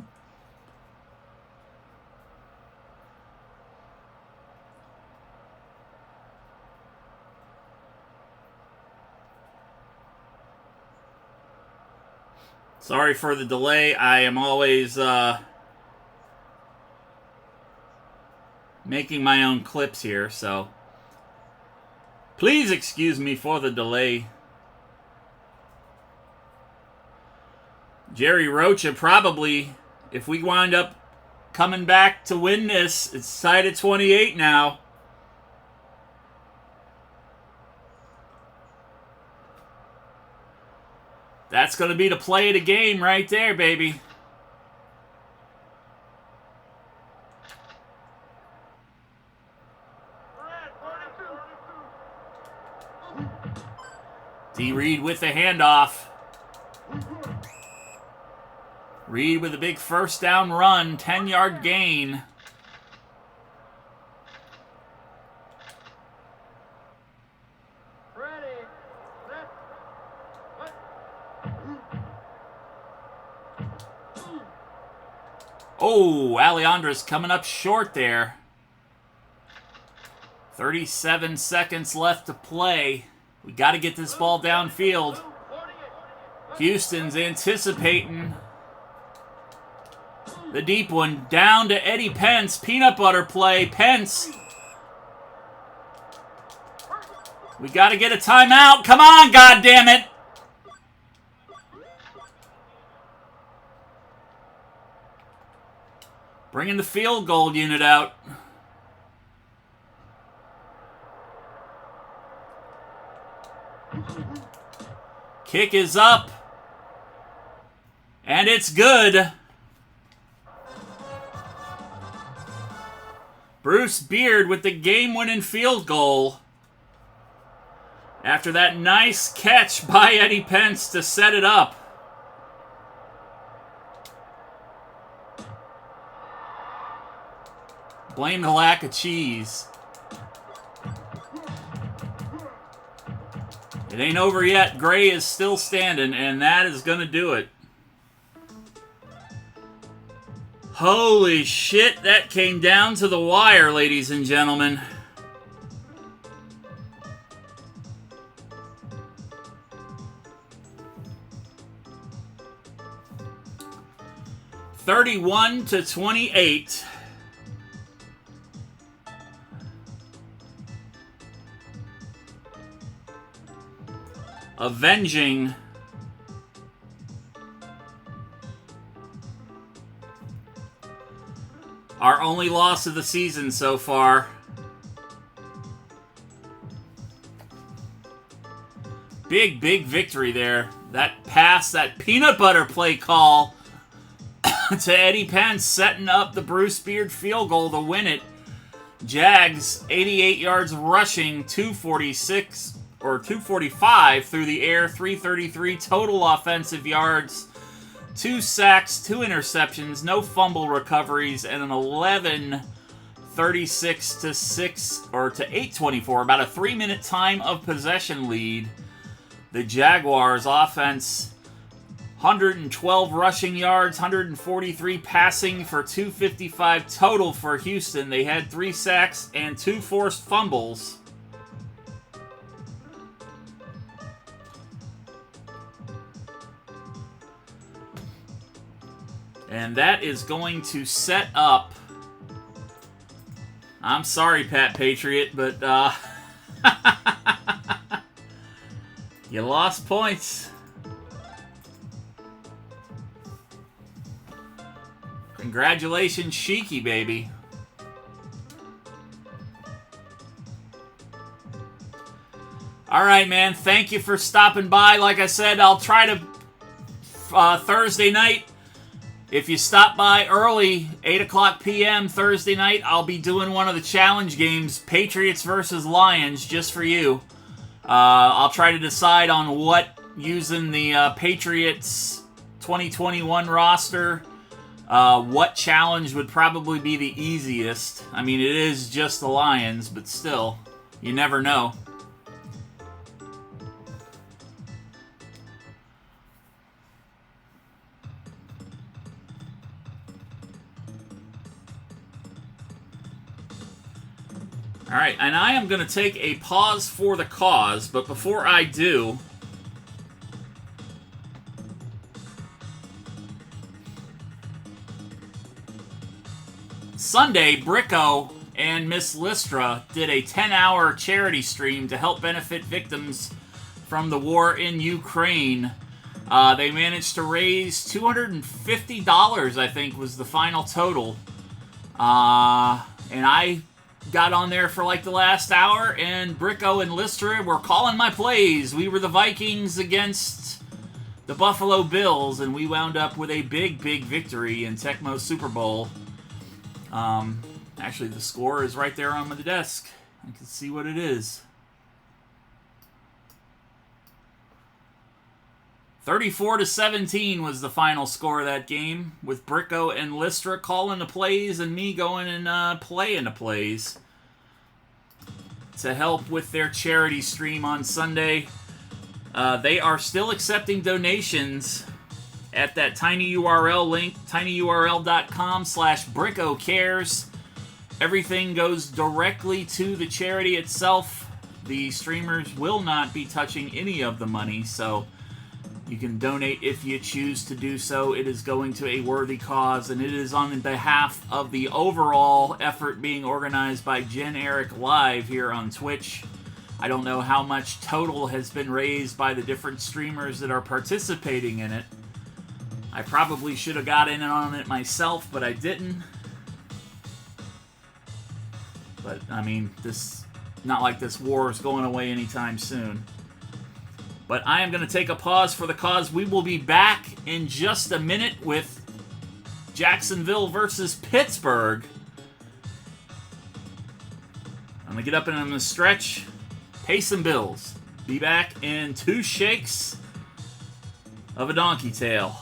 Speaker 1: Sorry for the delay. I am always making my own clips here, so please excuse me for the delay. Jerry Rocha probably, if we wind up coming back to win this, it's tied at 28 now. That's going to be the play of the game right there, baby. D. Reed with the handoff. Reed with a big first down run, 10-yard gain. Oh, Alejandro's coming up short there. 37 seconds left to play. We got to get this ball downfield. Houston's anticipating the deep one. Down to Eddie Pence. Peanut butter play. Pence. We got to get a timeout. Come on, goddammit. Bringing the field goal unit out. Kick is up. And it's good. Bruce Beard with the game-winning field goal. After that nice catch by Eddie Pence to set it up. Blame the lack of cheese. It ain't over yet. Gray is still standing, and that is going to do it. Holy shit, that came down to the wire, ladies and gentlemen. $31-28. Avenging our only loss of the season so far. Big victory there. That pass, that peanut butter play call to Eddie Pence, setting up the Bruce Beard field goal to win it. Jags, 88 yards rushing, 246 or 245 through the air, 333 total offensive yards, 2 sacks, 2 interceptions, no fumble recoveries, and an 36-6 or to 8:24, about a 3-minute time of possession lead. The Jaguars offense, 112 rushing yards, 143 passing for 255 total for Houston. They had 3 sacks and 2 forced fumbles. And that is going to set up... I'm sorry, Pat Patriot, but you lost points. Congratulations, Sheiky, baby. All right, man. Thank you for stopping by. Like I said, I'll try to Thursday night. If you stop by early, 8 o'clock p.m. Thursday night, I'll be doing one of the challenge games, Patriots versus Lions, just for you. I'll try to decide on what, using the Patriots 2021 roster, what challenge would probably be the easiest. I mean, it is just the Lions, but still, you never know. All right, and I am going to take a pause for the cause, but before I do, Sunday, Bricko and Miss Listra did a 10-hour charity stream to help benefit victims from the war in Ukraine. They managed to raise $250, I think, was the final total. And I got on there for like the last hour, and Bricko and Listra were calling my plays. We were the Vikings against the Buffalo Bills, and we wound up with a big victory in Tecmo Super Bowl. Actually, the score is right there on the desk. I can see what it is. 34-17 was the final score of that game, with Bricko and Listra calling the plays and me going and playing the plays to help with their charity stream on Sunday. They are still accepting donations at that tiny URL link, tinyurl.com/BrickoCares. Everything goes directly to the charity itself. The streamers will not be touching any of the money, so you can donate if you choose to do so. It is going to a worthy cause, and it is on behalf of the overall effort being organized by Jen Eric Live here on Twitch. I don't know how much total has been raised by the different streamers that are participating in it. I probably should have got in on it myself, but I didn't. But, I mean, not like this war is going away anytime soon. But I am going to take a pause for the cause. We will be back in just a minute with Jacksonville versus Pittsburgh. I'm going to get up and I'm going to stretch, pay some bills. Be back in 2 shakes of a donkey tail.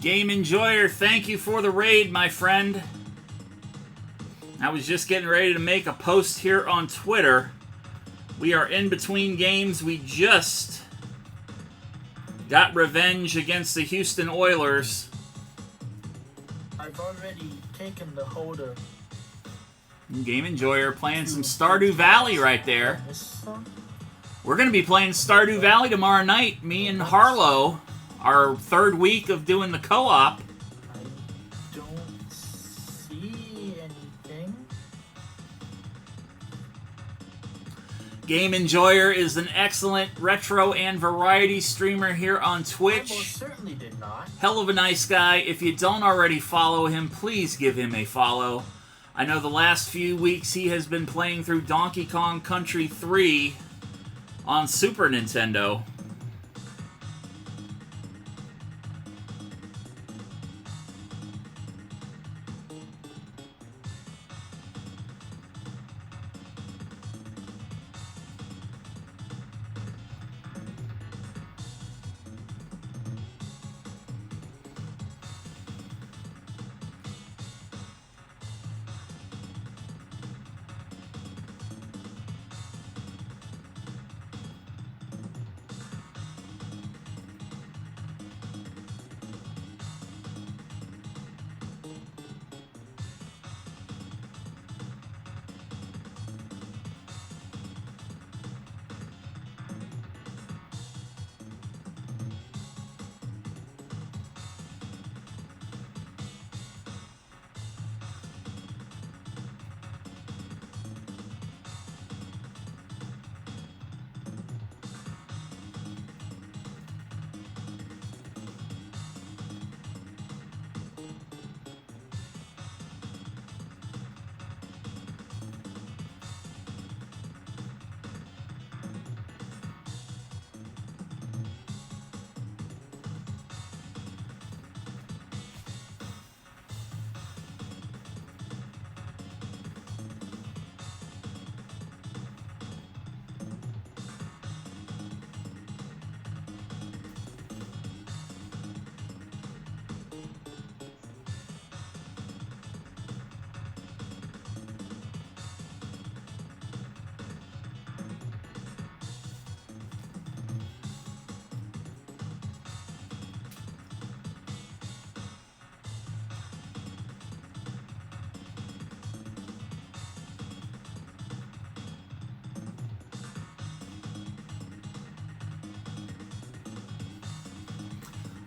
Speaker 1: Game Enjoyer, thank you for the raid, my friend. I was just getting ready to make a post here on Twitter. We are in between games. We just got revenge against the Houston Oilers.
Speaker 5: I've already taken the holder.
Speaker 1: Game Enjoyer playing some Stardew Valley right there.
Speaker 5: This song?
Speaker 1: We're going to be playing Stardew Valley tomorrow night. Me and Harlow, our third week of doing the co-op.
Speaker 5: I don't see anything.
Speaker 1: Game Enjoyer is an excellent retro and variety streamer here on
Speaker 5: I most
Speaker 1: Twitch.
Speaker 5: certainly did not.
Speaker 1: Hell of a nice guy. If you don't already follow him, please give him a follow. I know the last few weeks he has been playing through Donkey Kong Country 3 on Super Nintendo.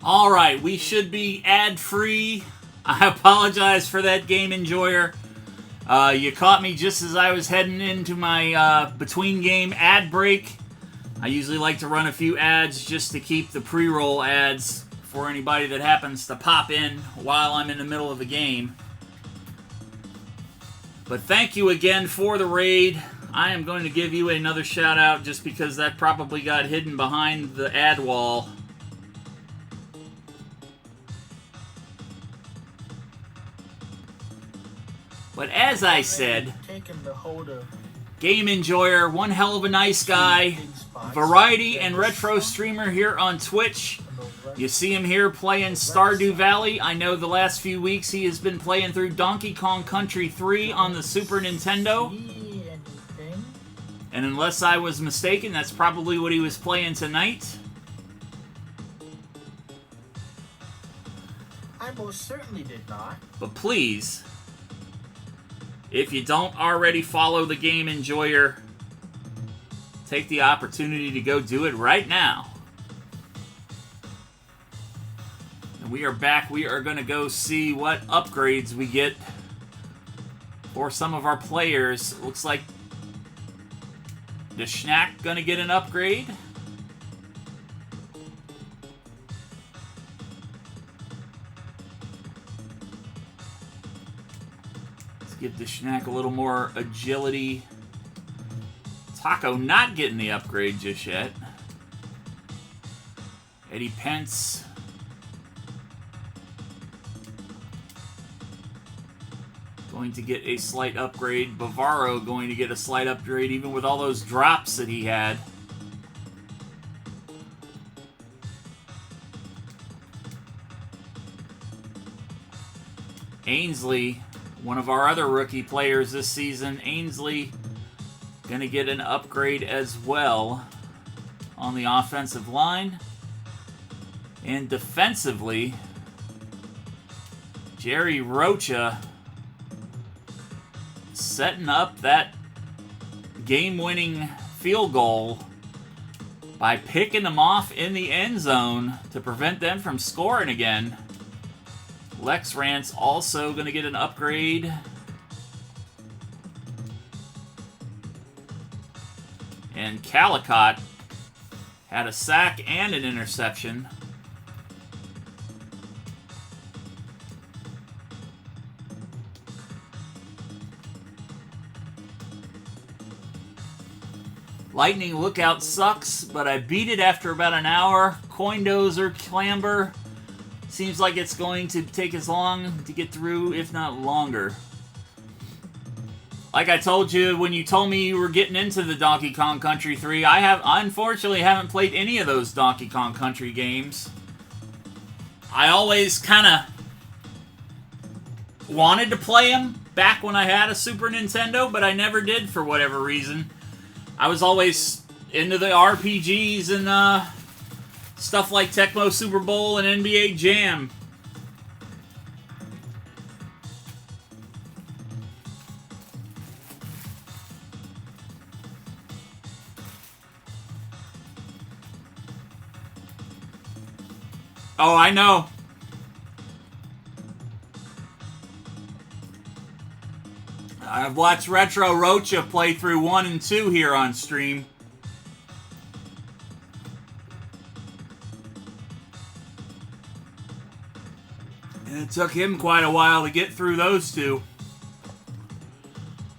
Speaker 1: All right, we should be ad-free. I apologize for that, Game Enjoyer. You caught me just as I was heading into my between-game ad break. I usually like to run a few ads just to keep the pre-roll ads for anybody that happens to pop in while I'm in the middle of a game. But thank you again for the raid. I am going to give you another shout-out just because that probably got hidden behind the ad wall. But as I said,
Speaker 5: Taking the holder.
Speaker 1: Game Enjoyer, one hell of a nice guy, variety and retro streamer here on Twitch. You see him here playing Stardew Valley. I know the last few weeks he has been playing through Donkey Kong Country 3 on the Super Nintendo.
Speaker 5: See anything?
Speaker 1: And unless I was mistaken, that's probably what he was playing tonight.
Speaker 5: I most certainly did not.
Speaker 1: But please, if you don't already follow the Game Enjoyer, take the opportunity to go do it right now. And we are back. We are going to go see what upgrades we get for some of our players. It looks like the Schnack going to get an upgrade. Give the Schnack a little more agility. Taco not getting the upgrade just yet. Eddie Pence. Going to get a slight upgrade. Bavaro going to get a slight upgrade even with all those drops that he had. Ainsley, one of our other rookie players this season, Ainsley, going to get an upgrade as well on the offensive line. And defensively, Jerry Rocha setting up that game-winning field goal by picking them off in the end zone to prevent them from scoring again. Lex Rance also going to get an upgrade. And Calicott had a sack and an interception. Lightning Lookout sucks, but I beat it after about an hour. Coindozer Clamber seems like it's going to take as long to get through, if not longer. Like I told you when you told me you were getting into the Donkey Kong Country 3, I unfortunately haven't played any of those Donkey Kong Country games. I always kind of wanted to play them back when I had a Super Nintendo, but I never did for whatever reason. I was always into the RPGs and stuff like Tecmo Super Bowl and NBA Jam. Oh, I know. I've watched Retro Rocha play through 1 and 2 here on stream. And it took him quite a while to get through those two.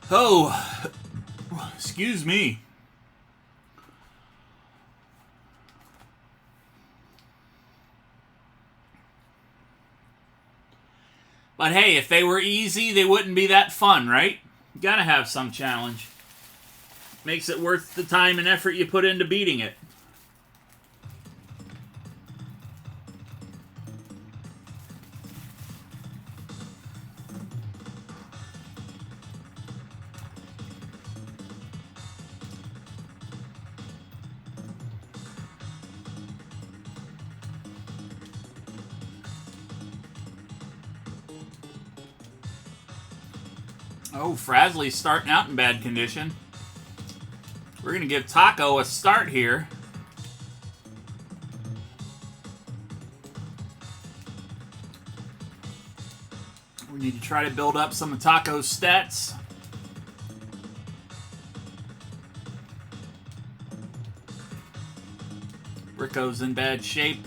Speaker 1: Oh, excuse me. But hey, if they were easy, they wouldn't be that fun, right? You gotta have some challenge. Makes it worth the time and effort you put into beating it. Oh, Frasley's starting out in bad condition. We're going to give Taco a start here. We need to try to build up some of Taco's stats. Rico's in bad shape.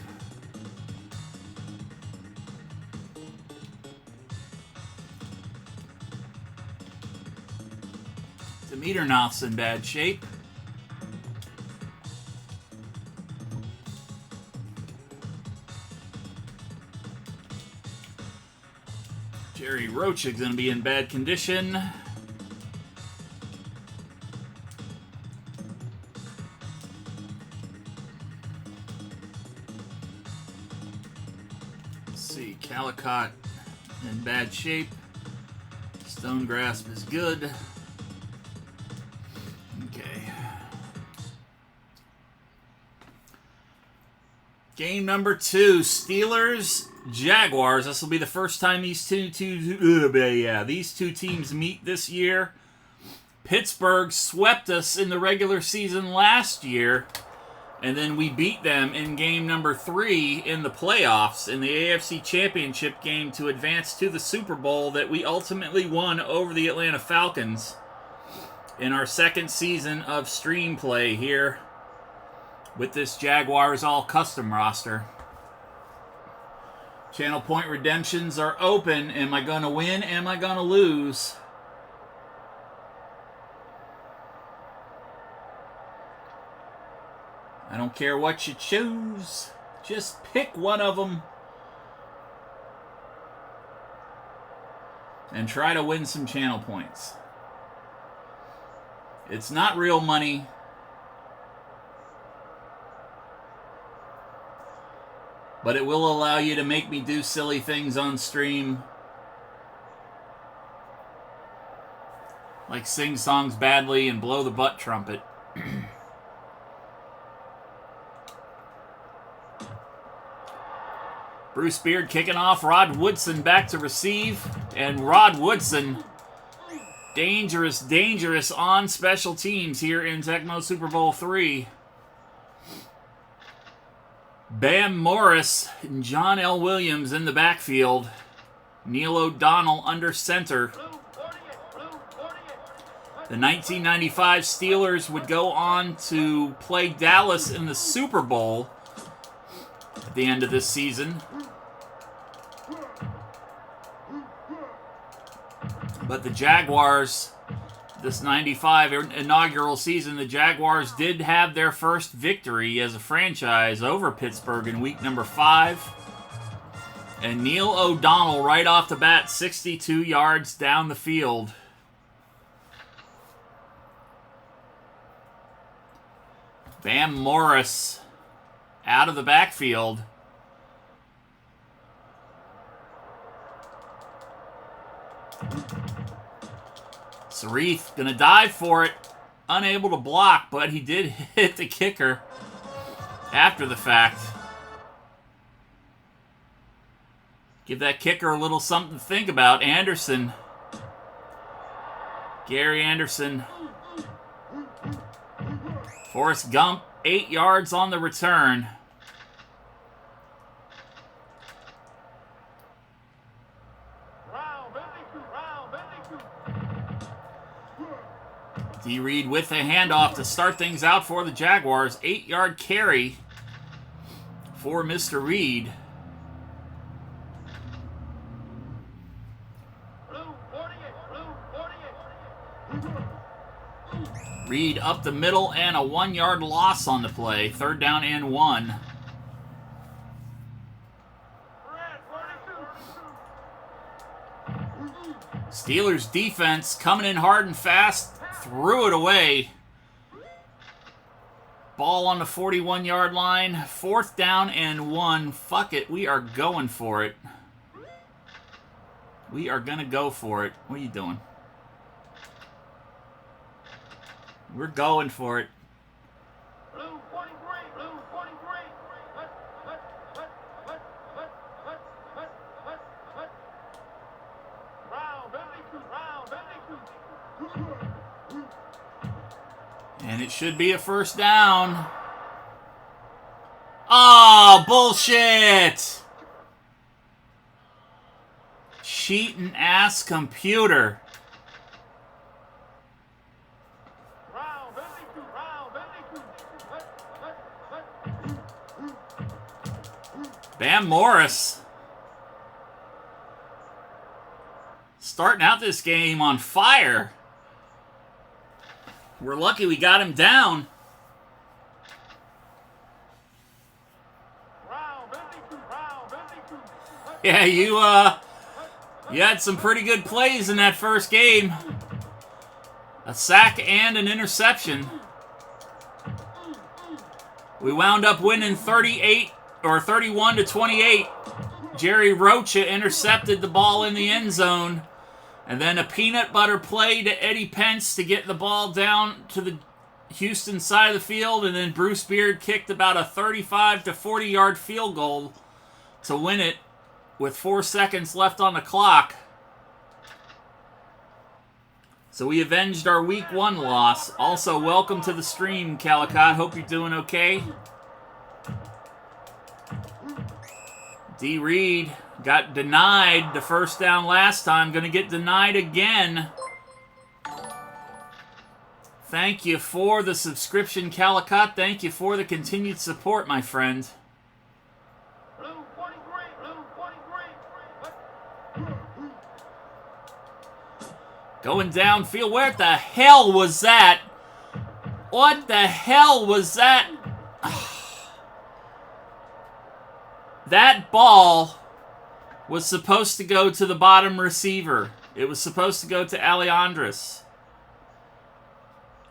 Speaker 1: Demeternoth's in bad shape. Jerry Roach is going to be in bad condition. Let's see, Calicott in bad shape. Stone Grasp is good. Game number 2, Steelers, Jaguars. This will be the first time these two teams meet this year. Pittsburgh swept us in the regular season last year, and then we beat them in game number 3 in the playoffs in the AFC Championship game to advance to the Super Bowl that we ultimately won over the Atlanta Falcons in our second season of stream play here with this Jaguars all-custom roster. Channel point redemptions are open. Am I going to win? Am I going to lose? I don't care what you choose. Just pick one of them and try to win some channel points. It's not real money. But it will allow you to make me do silly things on stream Like sing songs badly and blow the butt trumpet. Bruce Beard kicking off. Rod Woodson back to receive. And Rod Woodson, dangerous, dangerous on special teams here in Tecmo Super Bowl III. Bam Morris and John L. Williams in the backfield. Neil O'Donnell under center. The 1995 Steelers would go on to play Dallas in the Super Bowl at the end of this season. But the Jaguars, this 95 inaugural season, the Jaguars did have their first victory as a franchise over Pittsburgh in week number 5. And Neil O'Donnell, right off the bat, 62 yards down the field. Bam Morris out of the backfield. Sarith gonna dive for it. Unable to block, but he did hit the kicker after the fact. Give that kicker a little something to think about. Anderson. Gary Anderson. Forrest Gump, 8 yards on the return. D. Reed with a handoff to start things out for the Jaguars. 8-yard carry for Mr. Reed. Reed up the middle and a 1-yard loss on the play. 3rd down and 1. Steelers defense coming in hard and fast. Threw it away. Ball on the 41-yard line. 4th down and 1. Fuck it. We are going for it. We are going to go for it. What are you doing? We're going for it. And it should be a 1st down. Oh, bullshit! Cheating ass computer. Bam Morris starting out this game on fire. We're lucky we got him down. Yeah, you had some pretty good plays in that first game. A sack and an interception. We wound up winning 31-28. Jerry Rocha intercepted the ball in the end zone. And then a peanut butter play to Eddie Pence to get the ball down to the Houston side of the field. And then Bruce Beard kicked about a 35 to 40-yard field goal to win it with 4 seconds left on the clock. So we avenged our week 1 loss. Also, welcome to the stream, Calicott. Hope you're doing okay. D. Reed got denied the 1st down last time. Going to get denied again. Thank you for the subscription, Calicott. Thank you for the continued support, my friend. Going downfield. Where the hell was that? What the hell was that? That ball was supposed to go to the bottom receiver. It was supposed to go to Aleandris.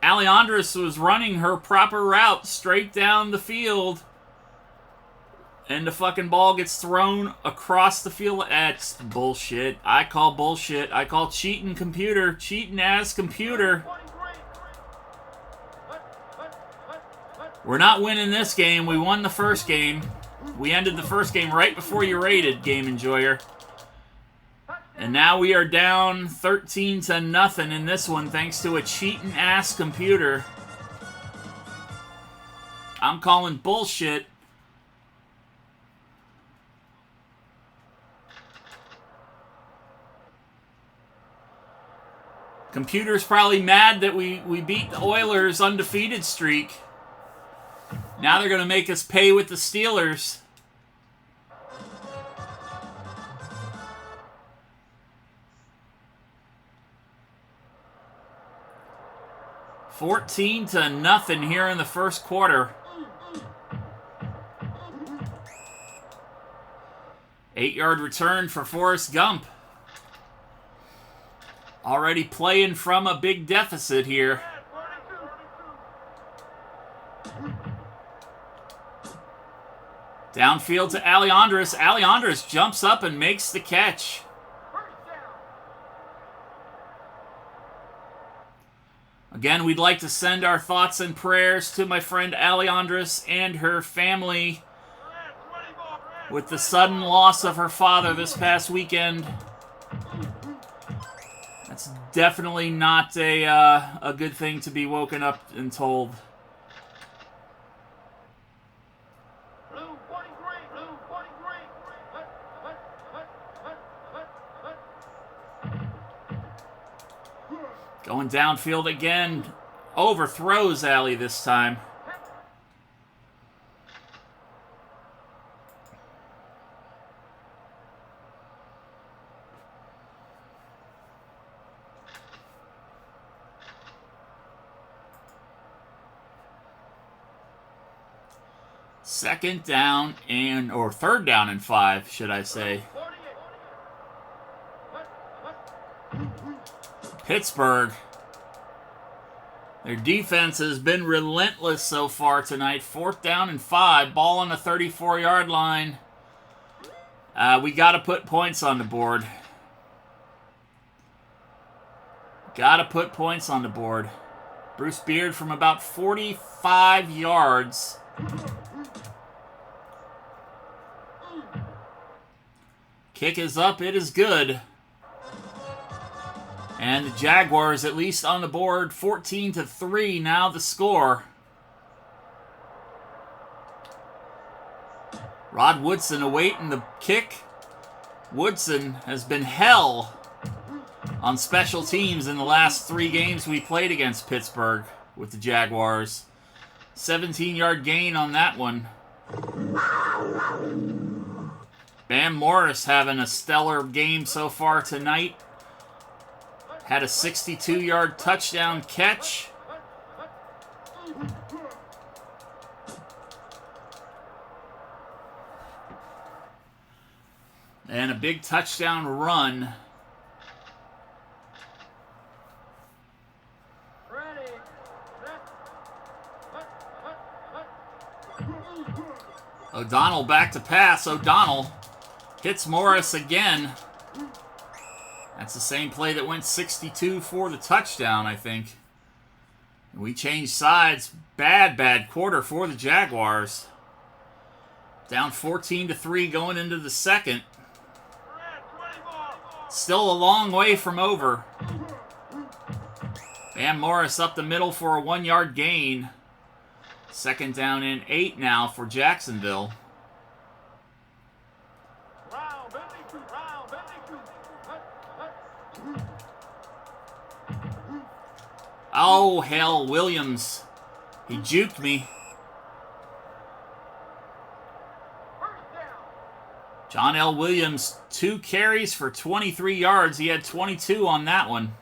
Speaker 1: Aleandris was running her proper route straight down the field. And the fucking ball gets thrown across the field. That's bullshit. I call bullshit. I call cheating computer. Cheating ass computer. We're not winning this game. We won the first game. We ended the first game right before you rated, Game Enjoyer. And now we are down 13-0 in this one thanks to a cheating ass computer. I'm calling bullshit. Computer's probably mad that we beat the Oilers' undefeated streak. Now they're going to make us pay with the Steelers. $14-0 here in the first quarter. 8-yard return for Forrest Gump. Already playing from a big deficit here. Downfield to Aleandris. Aleandris jumps up and makes the catch. Again, we'd like to send our thoughts and prayers to my friend Aleandris and her family with the sudden loss of her father this past weekend. That's definitely not a good thing to be woken up and told. Going downfield again. Overthrows Alley this time. Second down and, or third down and 5, should I say. Pittsburgh. Their defense has been relentless so far tonight. 4th down and 5. Ball on the 34-yard line. We got to put points on the board. Got to put points on the board. Bruce Beard from about 45 yards. Kick is up. It is good. And the Jaguars at least on the board. 14-3 now the score. Rod Woodson awaiting the kick. Woodson has been hell on special teams in the last 3 games we played against Pittsburgh with the Jaguars. 17-yard gain on that one. Bam Morris having a stellar game so far tonight. Had a 62-yard touchdown catch. And a big touchdown run. O'Donnell back to pass. O'Donnell hits Morris again. That's the same play that went 62 for the touchdown, I think. We changed sides. Bad quarter for the Jaguars. Down 14-3 going into the second. Still a long way from over. Bam Morris up the middle for a 1-yard gain. 2nd down and 8 now for Jacksonville. Oh, hell, Williams. He juked me. John L. Williams, 2 carries for 23 yards. He had 22 on that one.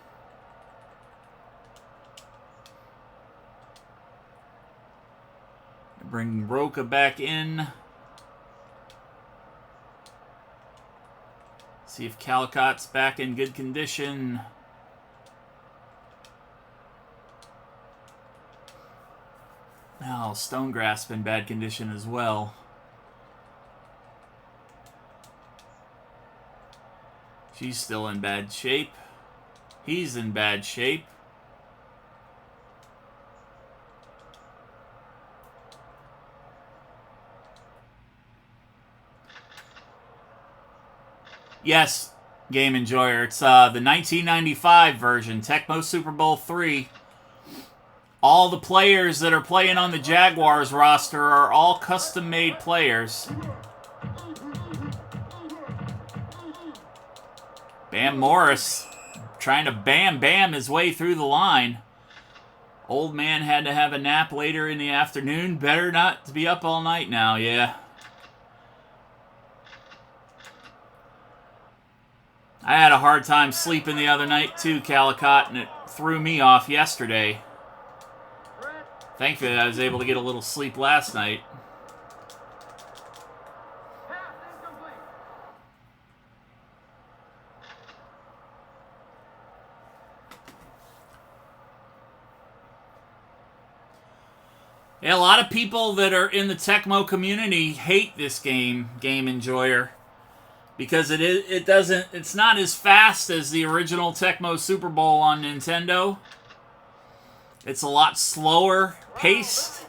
Speaker 1: Bring Roca back in. See if Calcott's back in good condition. Oh, Stonegrass in bad condition as well. She's still in bad shape. He's in bad shape. Yes, Game Enjoyer. It's the 1995 version, Tecmo Super Bowl 3. All the players that are playing on the Jaguars roster are all custom-made players. Bam Morris trying to bam his way through the line. Old man had to have a nap later in the afternoon. Better not to be up all night now, yeah. I had a hard time sleeping the other night too, Calicott, and it threw me off yesterday. Thankfully, I was able to get a little sleep last night. Yeah, a lot of people that are in the Tecmo community hate this game, Game Enjoyer, because it's not as fast as the original Tecmo Super Bowl on Nintendo. It's a lot slower paced.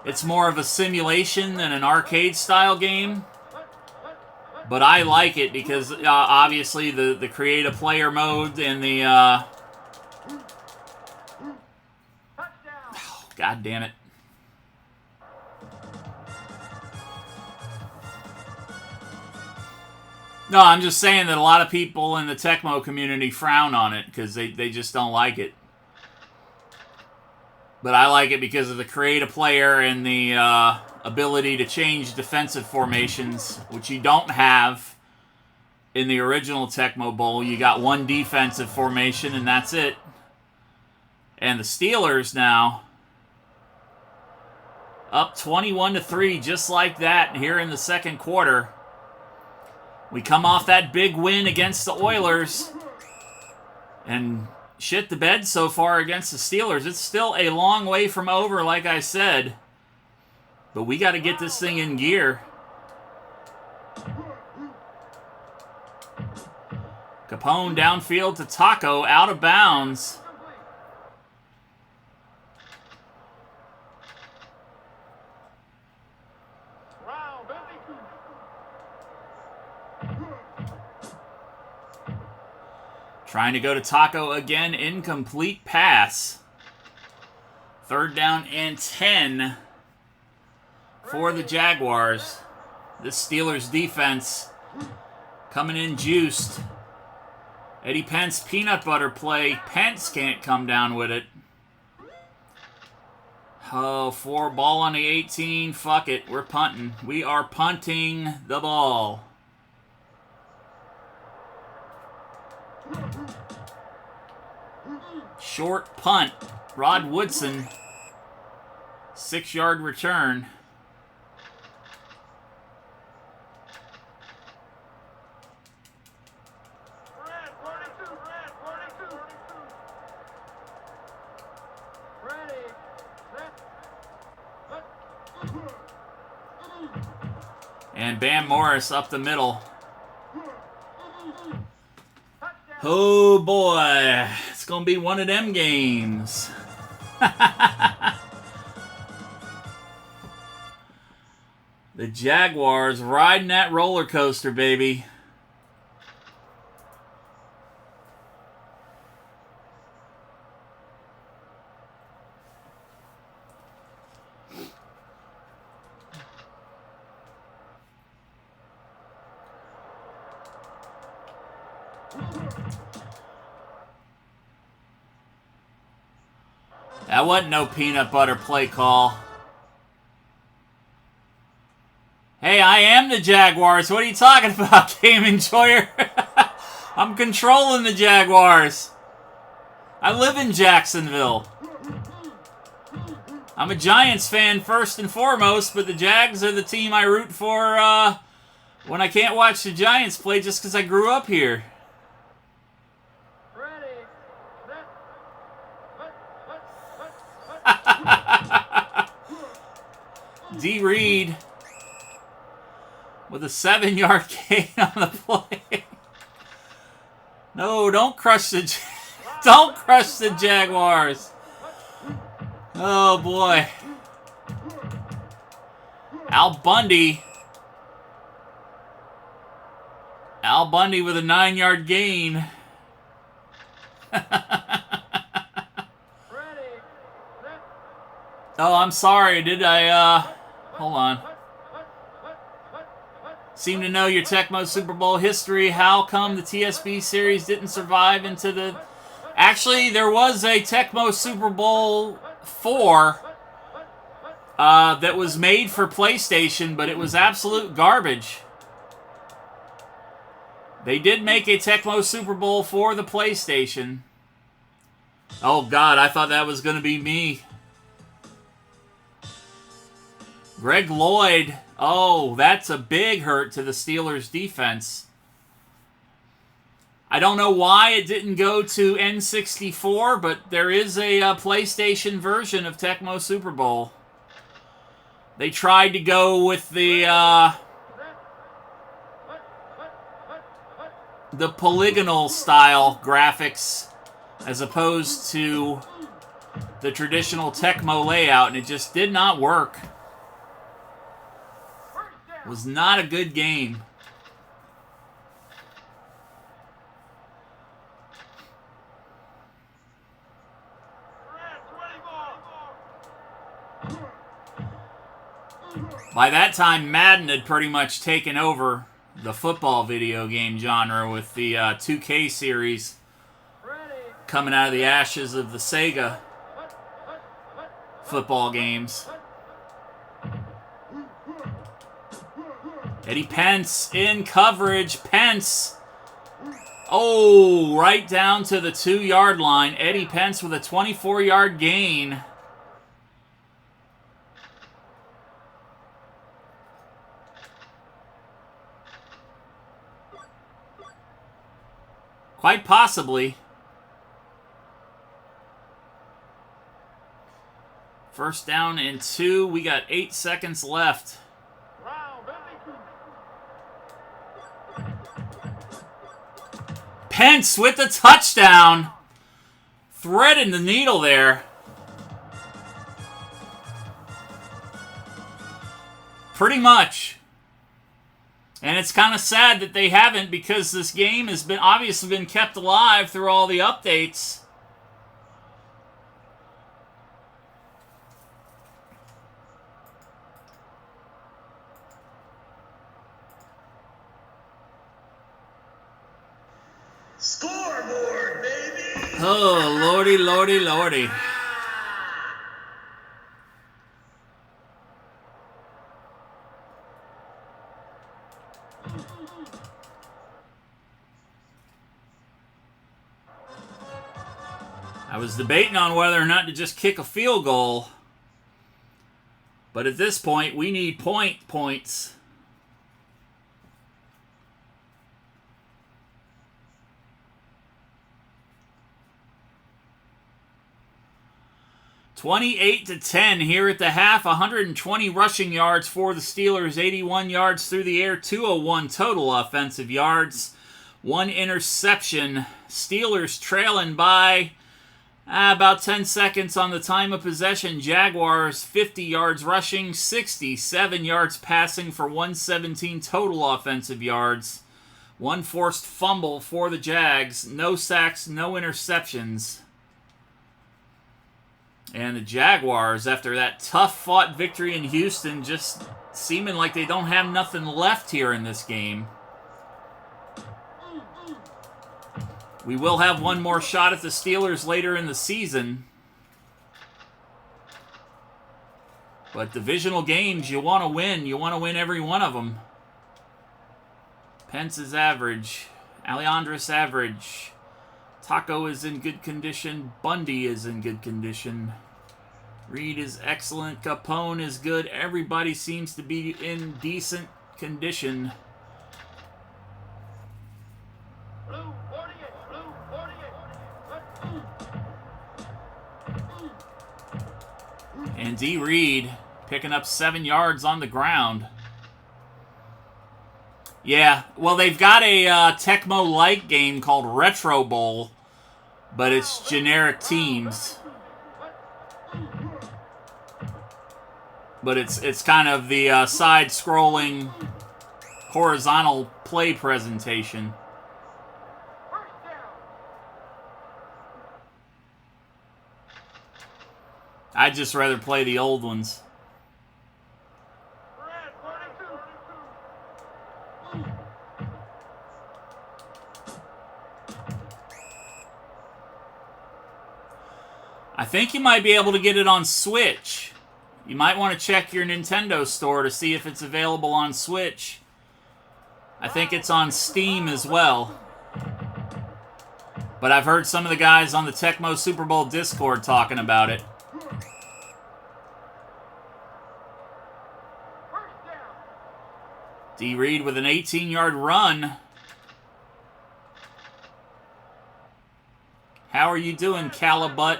Speaker 1: It's more of a simulation than an arcade style game. But I like it because obviously the create a player mode and the oh, God damn it. No, I'm just saying that a lot of people in the Tecmo community frown on it because they just don't like it. But I like it because of the create a player and the ability to change defensive formations, which you don't have in the original Tecmo Bowl. You got one defensive formation and that's it. And the Steelers now up 21-3 just like that here in the second quarter. We come off that big win against the Oilers and shit the bed so far against the Steelers. It's still a long way from over, like I said. But we got to get this thing in gear. Capone downfield to Taco, out of bounds. Trying to go to Taco again. Incomplete pass. Third down and 10 for the Jaguars. This Steelers defense coming in juiced. Eddie Pence peanut butter play. Pence can't come down with it. Oh, ball on the 18. Fuck it. We're punting. We are punting the ball. Short punt. Rod Woodson. 6-yard return. And Bam Morris up the middle. Oh boy, it's going to be one of them games. The Jaguars riding that roller coaster, baby. That wasn't no peanut butter play call. Hey, I am the Jaguars. What are you talking about, Game Enjoyer? I'm controlling the Jaguars. I live in Jacksonville. I'm a Giants fan first and foremost, but the Jags are the team I root for when I can't watch the Giants play just because I grew up here. D. Reed with a 7-yard gain on the play. No, don't crush the don't crush the Jaguars. Oh boy. Al Bundy with a 9-yard gain. Oh, I'm sorry. Did I, hold on. Seem to know your Tecmo Super Bowl history. How come the TSB series didn't survive into the... Actually, there was a Tecmo Super Bowl 4 that was made for PlayStation, but it was absolute garbage. They did make a Tecmo Super Bowl for the PlayStation. Oh, God, I thought that was going to be me. Greg Lloyd. Oh, that's a big hurt to the Steelers' defense. I don't know why it didn't go to N64, but there is a PlayStation version of Tecmo Super Bowl. They tried to go with the polygonal style graphics as opposed to the traditional Tecmo layout, and it just did not work. It was not a good game. By that time, Madden had pretty much taken over the football video game genre with the 2K series coming out of the ashes of the Sega football games. Eddie Pence in coverage. Pence. Oh, right down to the 2-yard line. Eddie Pence with a 24-yard gain. Quite possibly. First down and 2. We got 8 seconds left. Pence with the touchdown. Threading the needle there. Pretty much. And it's kind of sad that they haven't, because this game has been obviously been kept alive through all the updates.
Speaker 2: Scoreboard, baby!
Speaker 1: Oh, lordy, lordy, lordy. I was debating on whether or not to just kick a field goal. But at this point, we need points. 28-10 here at the half. 120 rushing yards for the Steelers, 81 yards through the air, 201 total offensive yards, 1 interception. Steelers trailing by about 10 seconds on the time of possession. Jaguars 50 yards rushing, 67 yards passing for 117 total offensive yards. 1 forced fumble for the Jags, no sacks, no interceptions. And the Jaguars, after that tough-fought victory in Houston, just seeming like they don't have nothing left here in this game. We will have one more shot at the Steelers later in the season. But divisional games, you want to win. You want to win every one of them. Pence is average. Alejandro's average. Taco is in good condition. Bundy is in good condition. Reed is excellent. Capone is good. Everybody seems to be in decent condition. And D. Reed picking up 7 yards on the ground. Yeah, well, they've got a Tecmo-like game called Retro Bowl, but it's generic teams. But it's kind of the side-scrolling horizontal play presentation. I'd just rather play the old ones. I think you might be able to get it on Switch. You might want to check your Nintendo store to see if it's available on Switch. I think it's on Steam as well. But I've heard some of the guys on the Tecmo Super Bowl Discord talking about it. D. Reed with an 18-yard run. How are you doing, Calibut?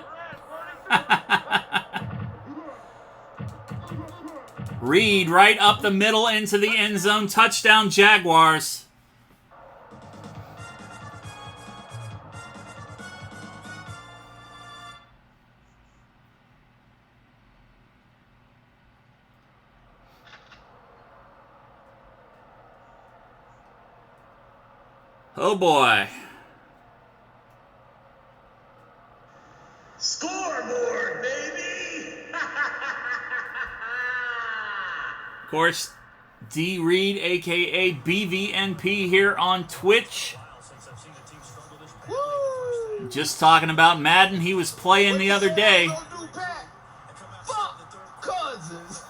Speaker 1: Reed right up the middle into the end zone. Touchdown, Jaguars. Oh boy.
Speaker 2: Scoreboard, baby!
Speaker 1: Of course, D. Reed, a.k.a. BVNP, here on Twitch.
Speaker 2: Woo!
Speaker 1: Just talking about Madden. He was playing the other day.
Speaker 2: Fuck Cousins!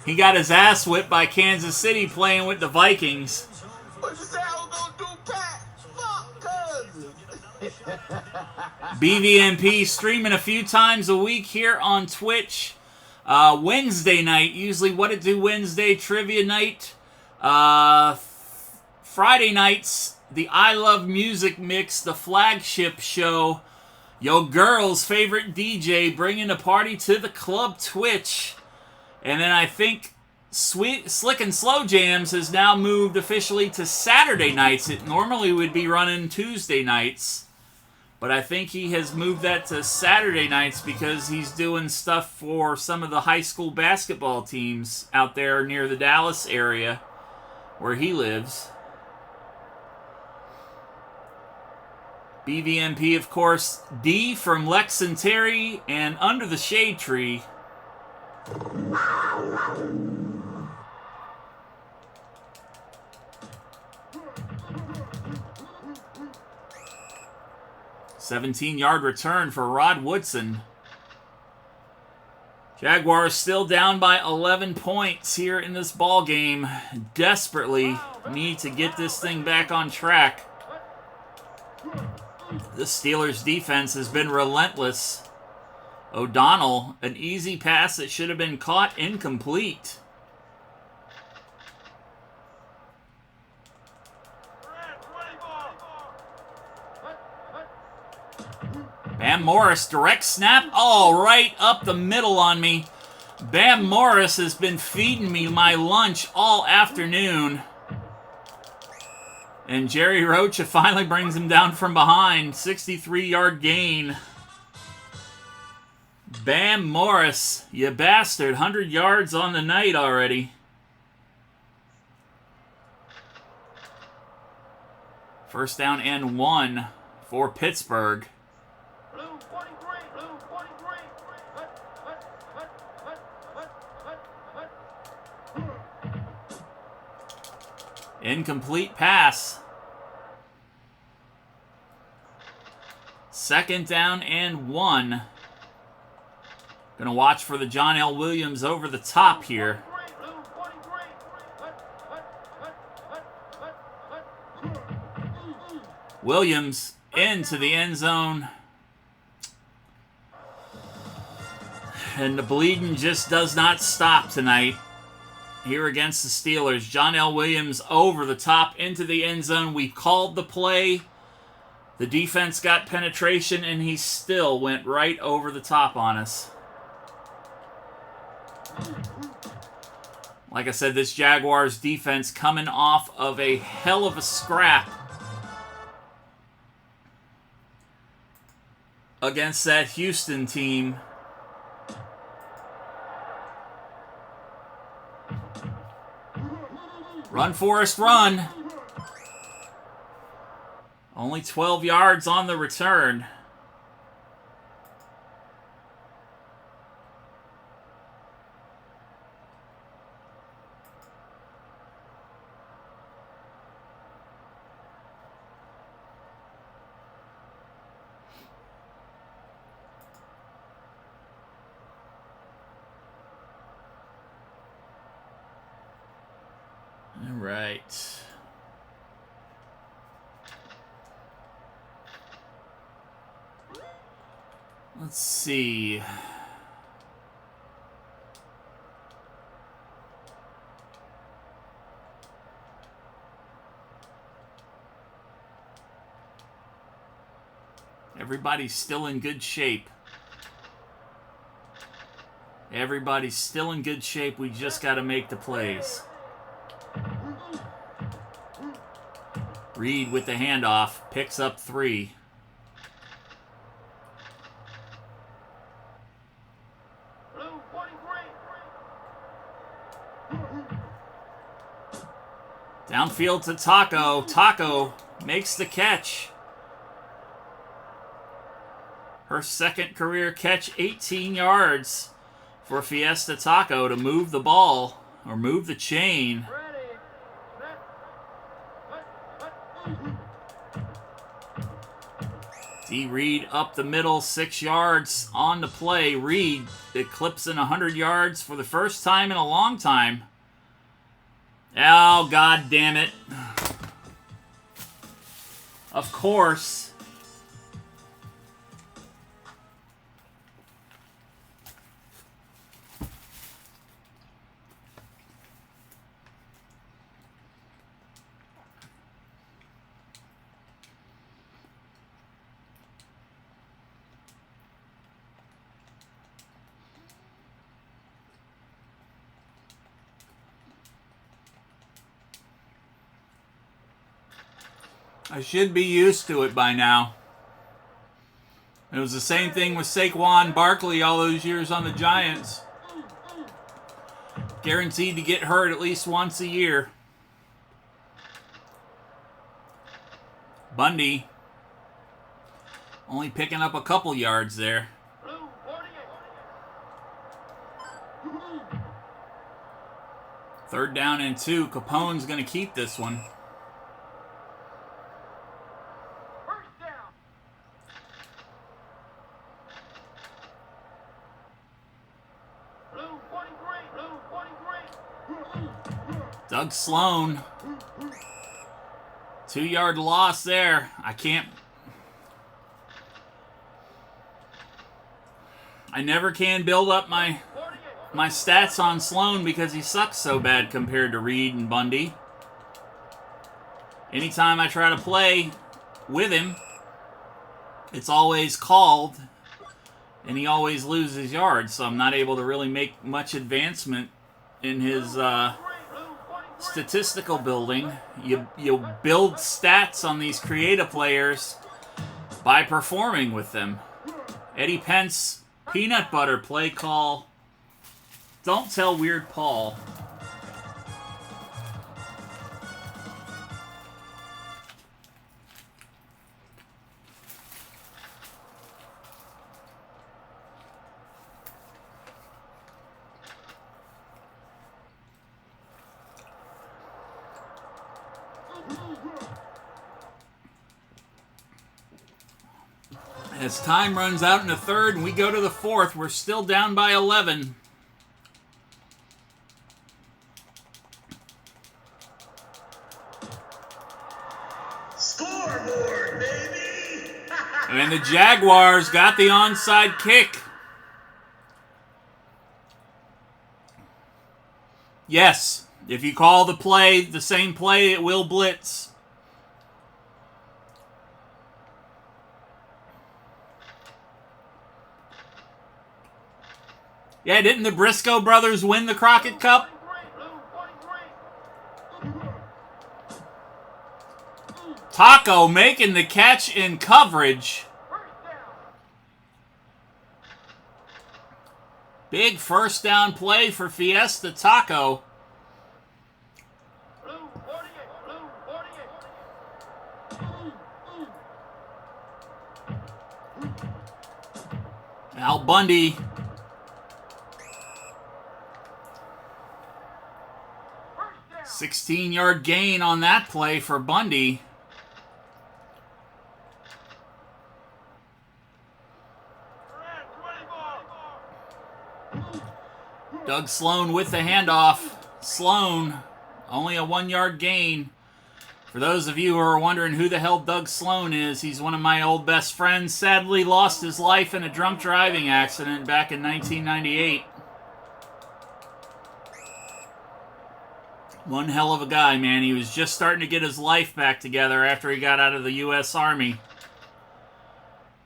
Speaker 1: He got his ass whipped by Kansas City playing with the Vikings.
Speaker 2: What you say I was gonna do, Pat? Fuck Cousins!
Speaker 1: BVMP streaming a few times a week here on Twitch. Wednesday night, usually What It Do Wednesday trivia night. Friday nights, the I Love Music Mix, the flagship show. Yo girl's favorite DJ bringing the party to the club Twitch. And then I think Slick and Slow Jams has now moved officially to Saturday nights. It normally would be running Tuesday nights. But I think he has moved that to Saturday nights because he's doing stuff for some of the high school basketball teams out there near the Dallas area where he lives. BVMP, of course, D from Lex and Terry and Under the Shade Tree. $17-yard return for Rod Woodson. Jaguars still down by 11 points here in this ball game. Desperately need to get this thing back on track. The Steelers' defense has been relentless. O'Donnell, an easy pass that should have been caught, incomplete. Bam Morris, direct snap. Oh, right up the middle on me. Bam Morris has been feeding me my lunch all afternoon. And Jerry Rocha finally brings him down from behind. 63-yard gain. Bam Morris, you bastard. 100 yards on the night already. First down and 1 for Pittsburgh. Incomplete pass. Second down and 1. Gonna watch for the John L. Williams over the top here. Williams into the end zone. And the bleeding just does not stop tonight here against the Steelers. John L. Williams over the top into the end zone. We called the play. The defense got penetration, and he still went right over the top on us. Like I said, this Jaguars defense coming off of a hell of a scrap against that Houston team. Run, Forrest, run. Only 12 yards on the return. All right. Let's see. Everybody's still in good shape. Everybody's still in good shape. We just got to make the plays. Reed with the handoff. Picks up 3. Downfield to Taco. Taco makes the catch. Her second career catch, 18 yards for Fiesta Taco to move the ball or move the chain. D. Reed up the middle, 6 yards on the play. Reed eclipsing 100 yards for the first time in a long time. Oh, God damn it. Of course. I should be used to it by now. It was the same thing with Saquon Barkley all those years on the Giants. Guaranteed to get hurt at least once a year. Bundy only picking up a couple yards there. Third down and 2. Capone's going to keep this one. Doug Sloan. 2-yard loss there. I never can build up my stats on Sloan because he sucks so bad compared to Reed and Bundy. Anytime I try to play with him, it's always called, and he always loses yards, so I'm not able to really make much advancement in his statistical building. You build stats on these creative players by performing with them. Eddie Pence, peanut butter play call. Don't tell Weird Paul. As time runs out in the third and we go to the fourth, we're still down by 11.
Speaker 2: Scoreboard, baby!
Speaker 1: And the Jaguars got the onside kick. Yes, if you call the play the same play, it will blitz. Yeah, didn't the Briscoe brothers win the Crockett Cup? Taco making the catch in coverage. Big first down play for Fiesta Taco. Al Bundy. $16-yard gain on that play for Bundy. Doug Sloan with the handoff. Sloan, only a 1-yard gain. For those of you who are wondering who the hell Doug Sloan is, he's one of my old best friends. Sadly lost his life in a drunk driving accident back in 1998. One hell of a guy, man. He was just starting to get his life back together after he got out of the U.S. Army.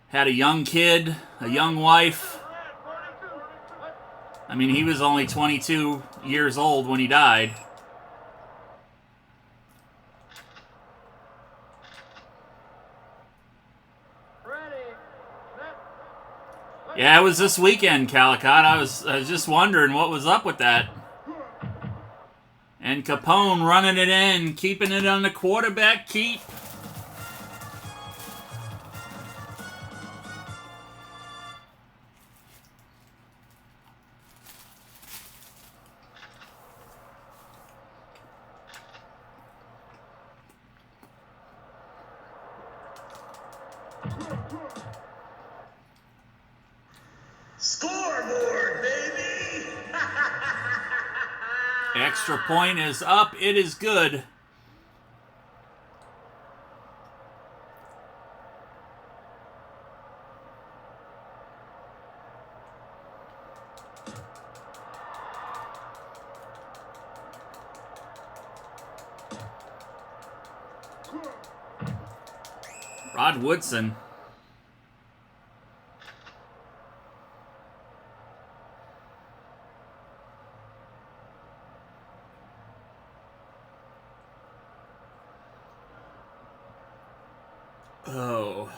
Speaker 1: Had a young kid, a young wife. I mean, he was only 22 years old when he died. Yeah, it was this weekend, Calicott. I was just wondering what was up with that. And Capone running it in, keeping it on the quarterback keep.
Speaker 2: Scoreboard, baby!
Speaker 1: Extra point is up. It is good. Rod Woodson. Oh.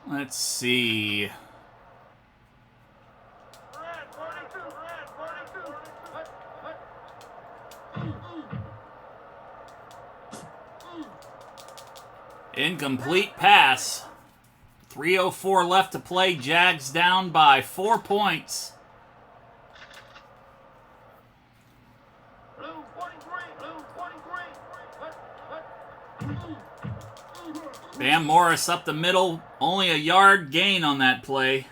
Speaker 1: Let's see. Incomplete pass. 3:04 left to play. Jags down by 4 points. Bam Morris up the middle. Only a yard gain on that play.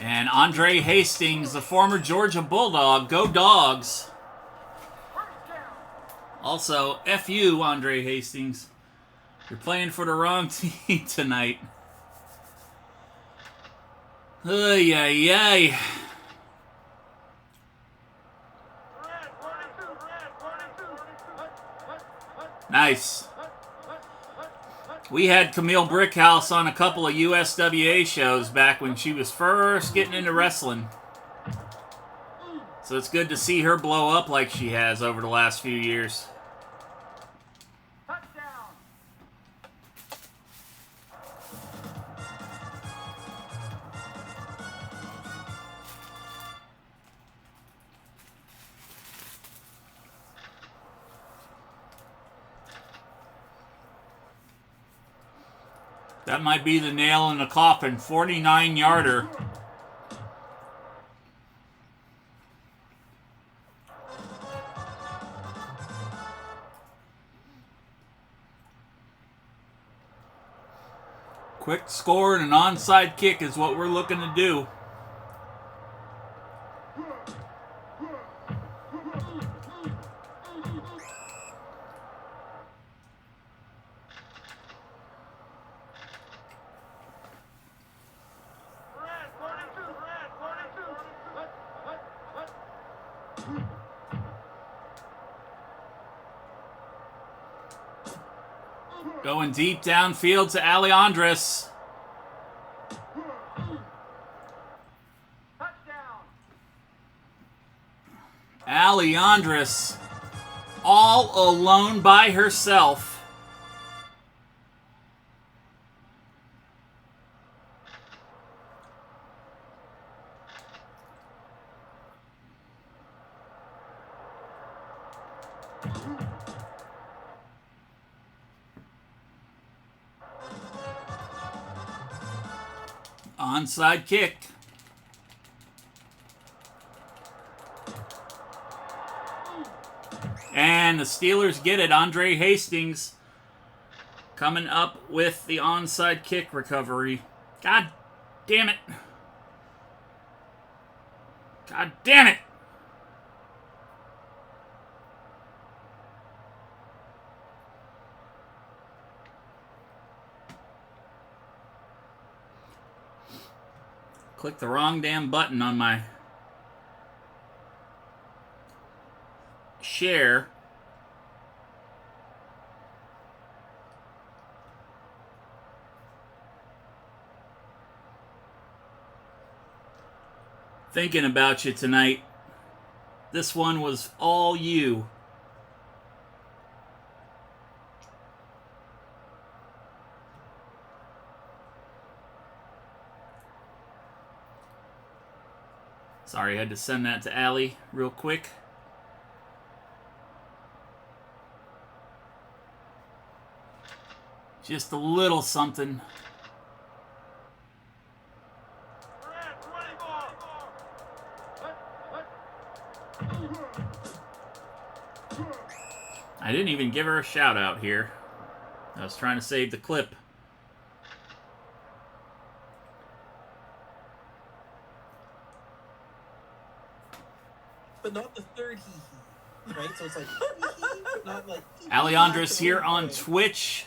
Speaker 1: And Andre Hastings, the former Georgia Bulldog. Go Dogs. Also, F you, Andre Hastings. You're playing for the wrong team tonight. Ay, ay, ay. Nice. We had Camille Brickhouse on a couple of USWA shows back when she was first getting into wrestling. So it's good to see her blow up like she has over the last few years. That might be the nail in the coffin. 49-yarder. Quick score and an onside kick is what we're looking to do. Going deep downfield to Alejandris. Alejandris all alone by herself. Onside kick. And the Steelers get it. Andre Hastings coming up with the onside kick recovery. God damn it. God damn it. Click the wrong damn button on my share. Thinking about you tonight. This one was all you. Sorry, I had to send that to Allie real quick. Just a little something. I didn't even give her a shout out here. I was trying to save the clip.
Speaker 6: But not the third hee-hee, right? So it's like hee-hee, but not like hee-hee.
Speaker 1: Alejandris here on Twitch.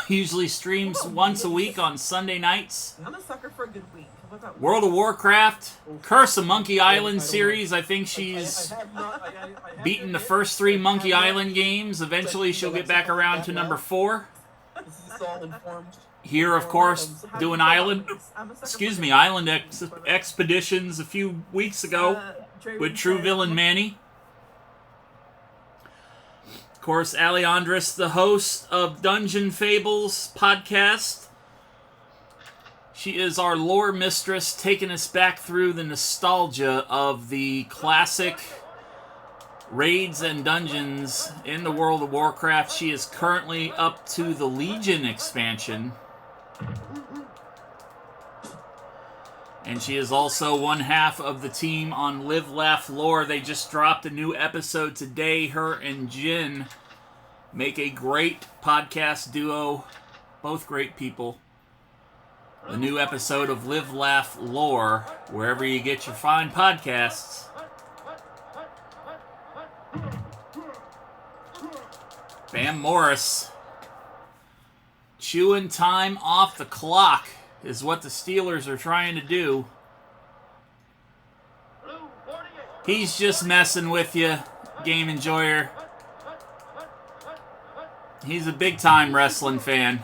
Speaker 1: Usually streams once a week on Sunday nights.
Speaker 6: I'm a sucker for a good week. How about that?
Speaker 1: World of Warcraft, Curse of Monkey Island series. I think she's
Speaker 6: I have
Speaker 1: beaten the first 3 Monkey Island games. Eventually she'll get back around to number 4.
Speaker 6: This is all informed.
Speaker 1: Here, of course, doing Island Expeditions a few weeks ago with True Villain Manny. Of course, Alejandris, the host of Dungeon Fables podcast. She is our lore mistress, taking us back through the nostalgia of the classic raids and dungeons in the World of Warcraft. She is currently up to the Legion expansion. And she is also one half of the team on Live Laugh Lore. They just dropped a new episode today. Her and Jin make a great podcast duo. Both great people. The new episode of Live Laugh Lore, wherever you get your fine podcasts. Bam Morris. Chewing time off the clock is what the Steelers are trying to do. He's just messing with you, game enjoyer. He's a big-time wrestling fan.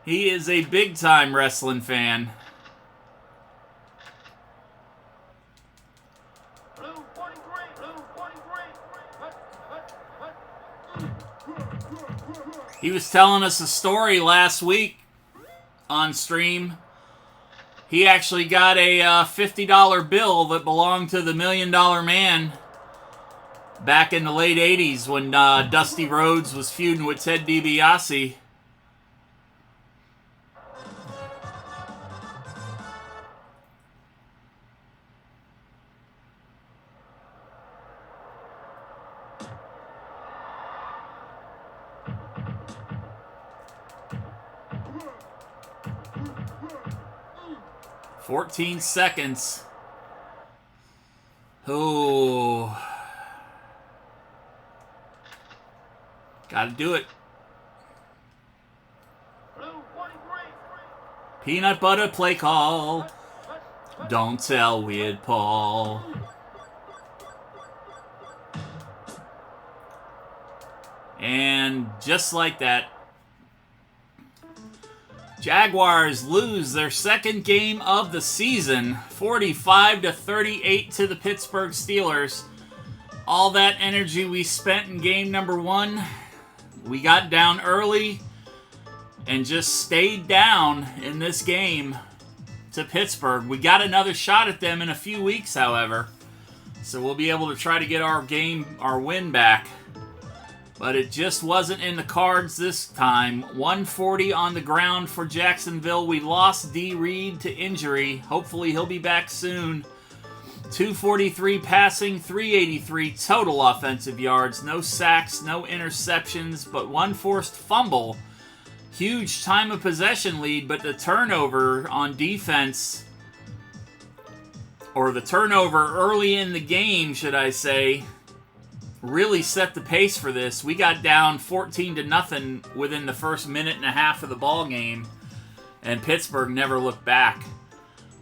Speaker 1: He is a big-time wrestling fan. He was telling us a story last week on stream. He actually got a $50 bill that belonged to the $1 Million Man back in the late 80s when Dusty Rhodes was feuding with Ted DiBiase. $14 seconds. Oh. Gotta do it. Peanut butter play call. Don't tell Weird Paul. And just like that, Jaguars lose their second game of the season, 45-38 to the Pittsburgh Steelers. All that energy we spent in game number 1, we got down early and just stayed down in this game to Pittsburgh. We got another shot at them in a few weeks, however, so we'll be able to try to get our win back. But it just wasn't in the cards this time. 140 on the ground for Jacksonville. We lost D. Reed to injury. Hopefully he'll be back soon. 243 passing, 383 total offensive yards. No sacks, no interceptions, but one forced fumble. Huge time of possession lead, but the turnover on defense, or the turnover early in the game, should I say, really set the pace for this. We got down 14-0 within the first minute and a half of the ball game, and Pittsburgh never looked back.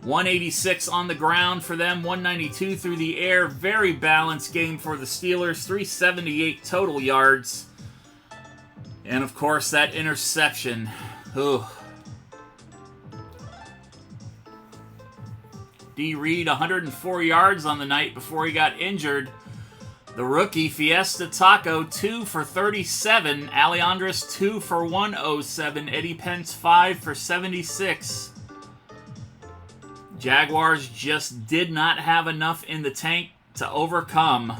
Speaker 1: 186 on the ground for them, 192 through the air. Very balanced game for the Steelers, 378 total yards. And of course, that interception. Ooh. D. Reed, 104 yards on the night before he got injured. The rookie, Fiesta Taco, 2 for 37. Aleandris, 2 for 107. Eddie Pence, 5 for 76. Jaguars just did not have enough in the tank to overcome.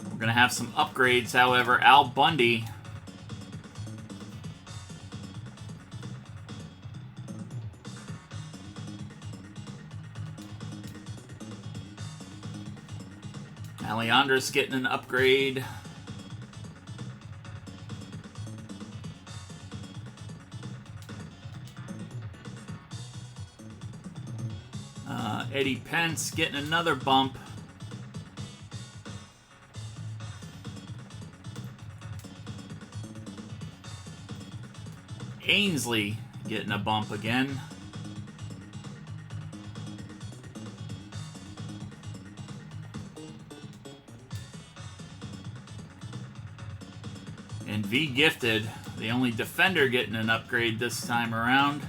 Speaker 1: We're going to have some upgrades, however. Al Bundy, Aleandris getting an upgrade. Eddie Pence getting another bump. Ainsley getting a bump again. And V Gifted, the only defender getting an upgrade this time around.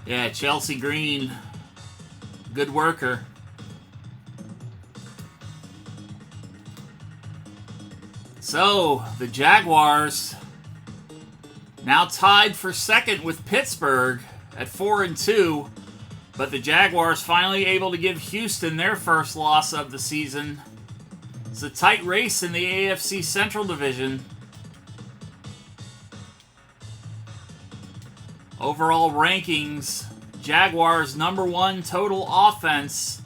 Speaker 1: Yeah, Chelsea Green, good worker. So, the Jaguars now tied for second with Pittsburgh at 4-2, but the Jaguars finally able to give Houston their first loss of the season. It's a tight race in the AFC Central Division. Overall rankings, Jaguars #1 total offense,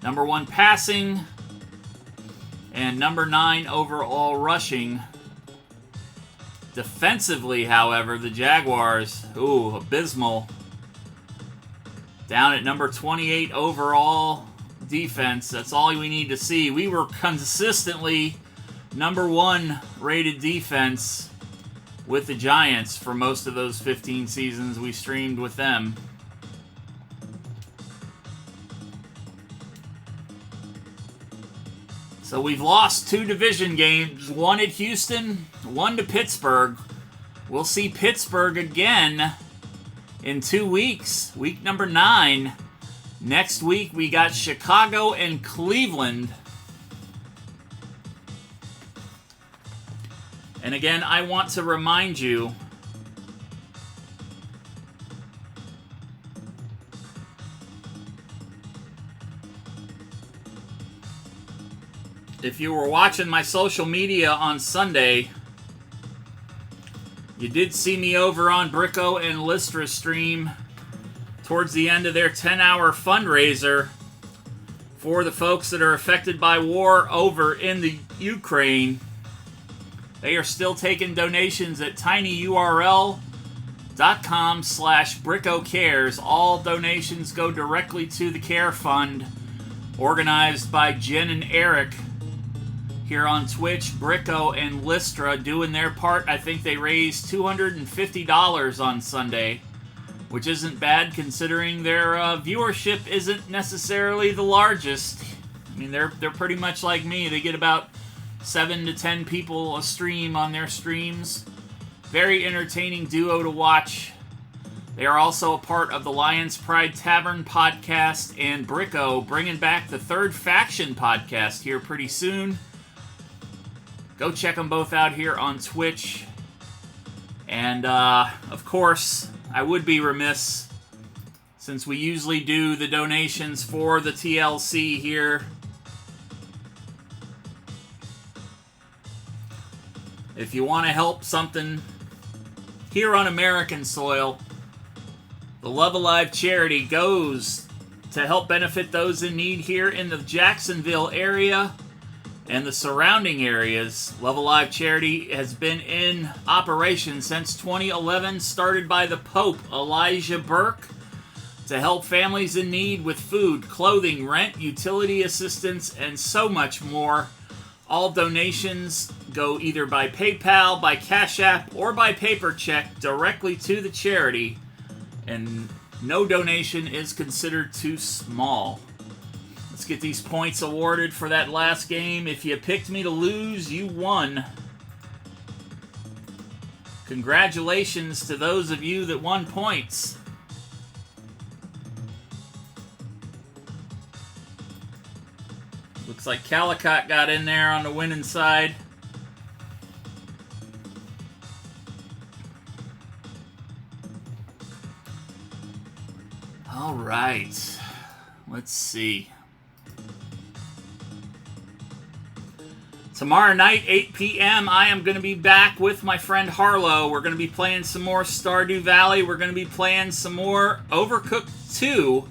Speaker 1: #1 passing, and #9 overall rushing. Defensively, however, the Jaguars, abysmal. Down at #28 overall defense. That's all we need to see. We were consistently #1 rated defense with the Giants for most of those 15 seasons we streamed with them. So we've lost 2 division games, 1 at Houston, 1 to Pittsburgh. We'll see Pittsburgh again in 2 weeks, week number 9. Next week we got Chicago and Cleveland. And again, I want to remind you, if you were watching my social media on Sunday, you did see me over on Bricko and Lystra stream towards the end of their 10-hour fundraiser for the folks that are affected by war over in the Ukraine. They are still taking donations at tinyurl.com/BrickoCares. All donations go directly to the Care Fund, organized by Jen and Eric here on Twitch. Bricko and Lystra doing their part. I think they raised $250 on Sunday, which isn't bad considering their viewership isn't necessarily the largest. I mean, they're pretty much like me. They get about 7 to 10 people a stream on their streams. Very entertaining duo to watch. They are also a part of the Lion's Pride Tavern podcast, and Bricko bringing back the Third Faction podcast here pretty soon. Go check them both out here on Twitch. And, of course, I would be remiss, since we usually do the donations for the TLC here. If you want to help something here on American soil, the Love Alive charity goes to help benefit those in need here in the Jacksonville area and the surrounding areas. Love Alive charity has been in operation since 2011, started by the Pope, Elijah Burke, to help families in need with food, clothing, rent, utility assistance, and so much more. All donations go either by PayPal, by Cash App, or by paper check directly to the charity, and no donation is considered too small. Let's get these points awarded for that last game. If you picked me to lose, you won. Congratulations to those of you that won points. Looks like Calicott got in there on the winning side. All right. Let's see. Tomorrow night, 8 p.m., I am going to be back with my friend Harlow. We're going to be playing some more Stardew Valley. We're going to be playing some more Overcooked 2.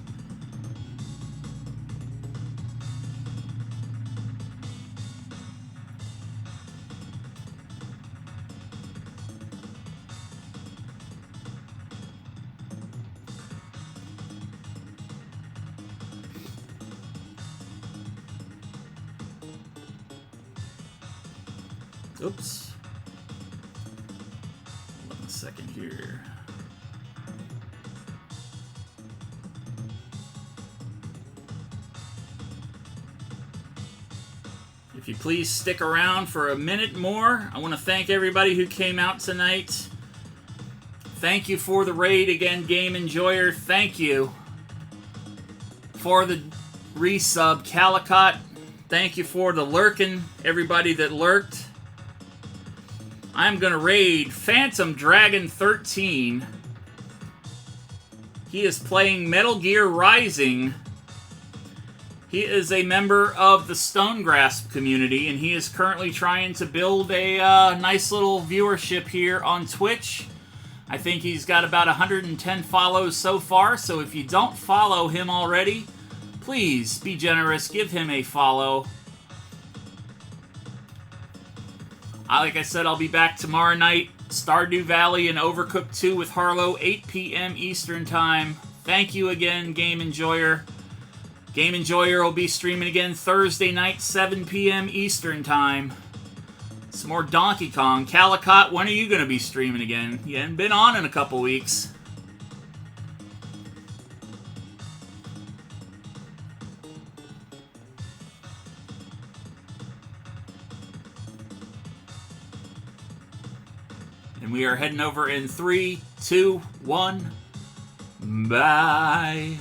Speaker 1: Oops. Hold on a second here. If you please stick around for a minute more, I want to thank everybody who came out tonight. Thank you for the raid again, Game Enjoyer. Thank you for the resub, Calicott. Thank you for the lurking, everybody that lurked. I'm going to raid Phantom Dragon 13. He is playing Metal Gear Rising. He is a member of the Stonegrasp community, and he is currently trying to build a nice little viewership here on Twitch. I think he's got about 110 follows so far, so if you don't follow him already, please be generous, give him a follow. Like I said, I'll be back tomorrow night. Stardew Valley and Overcooked 2 with Harlow, 8 p.m. Eastern Time. Thank you again, Game Enjoyer. Game Enjoyer will be streaming again Thursday night, 7 p.m. Eastern Time. Some more Donkey Kong. Calicott, when are you going to be streaming again? You haven't been on in a couple weeks. And we are heading over in 3, 2, 1. Bye.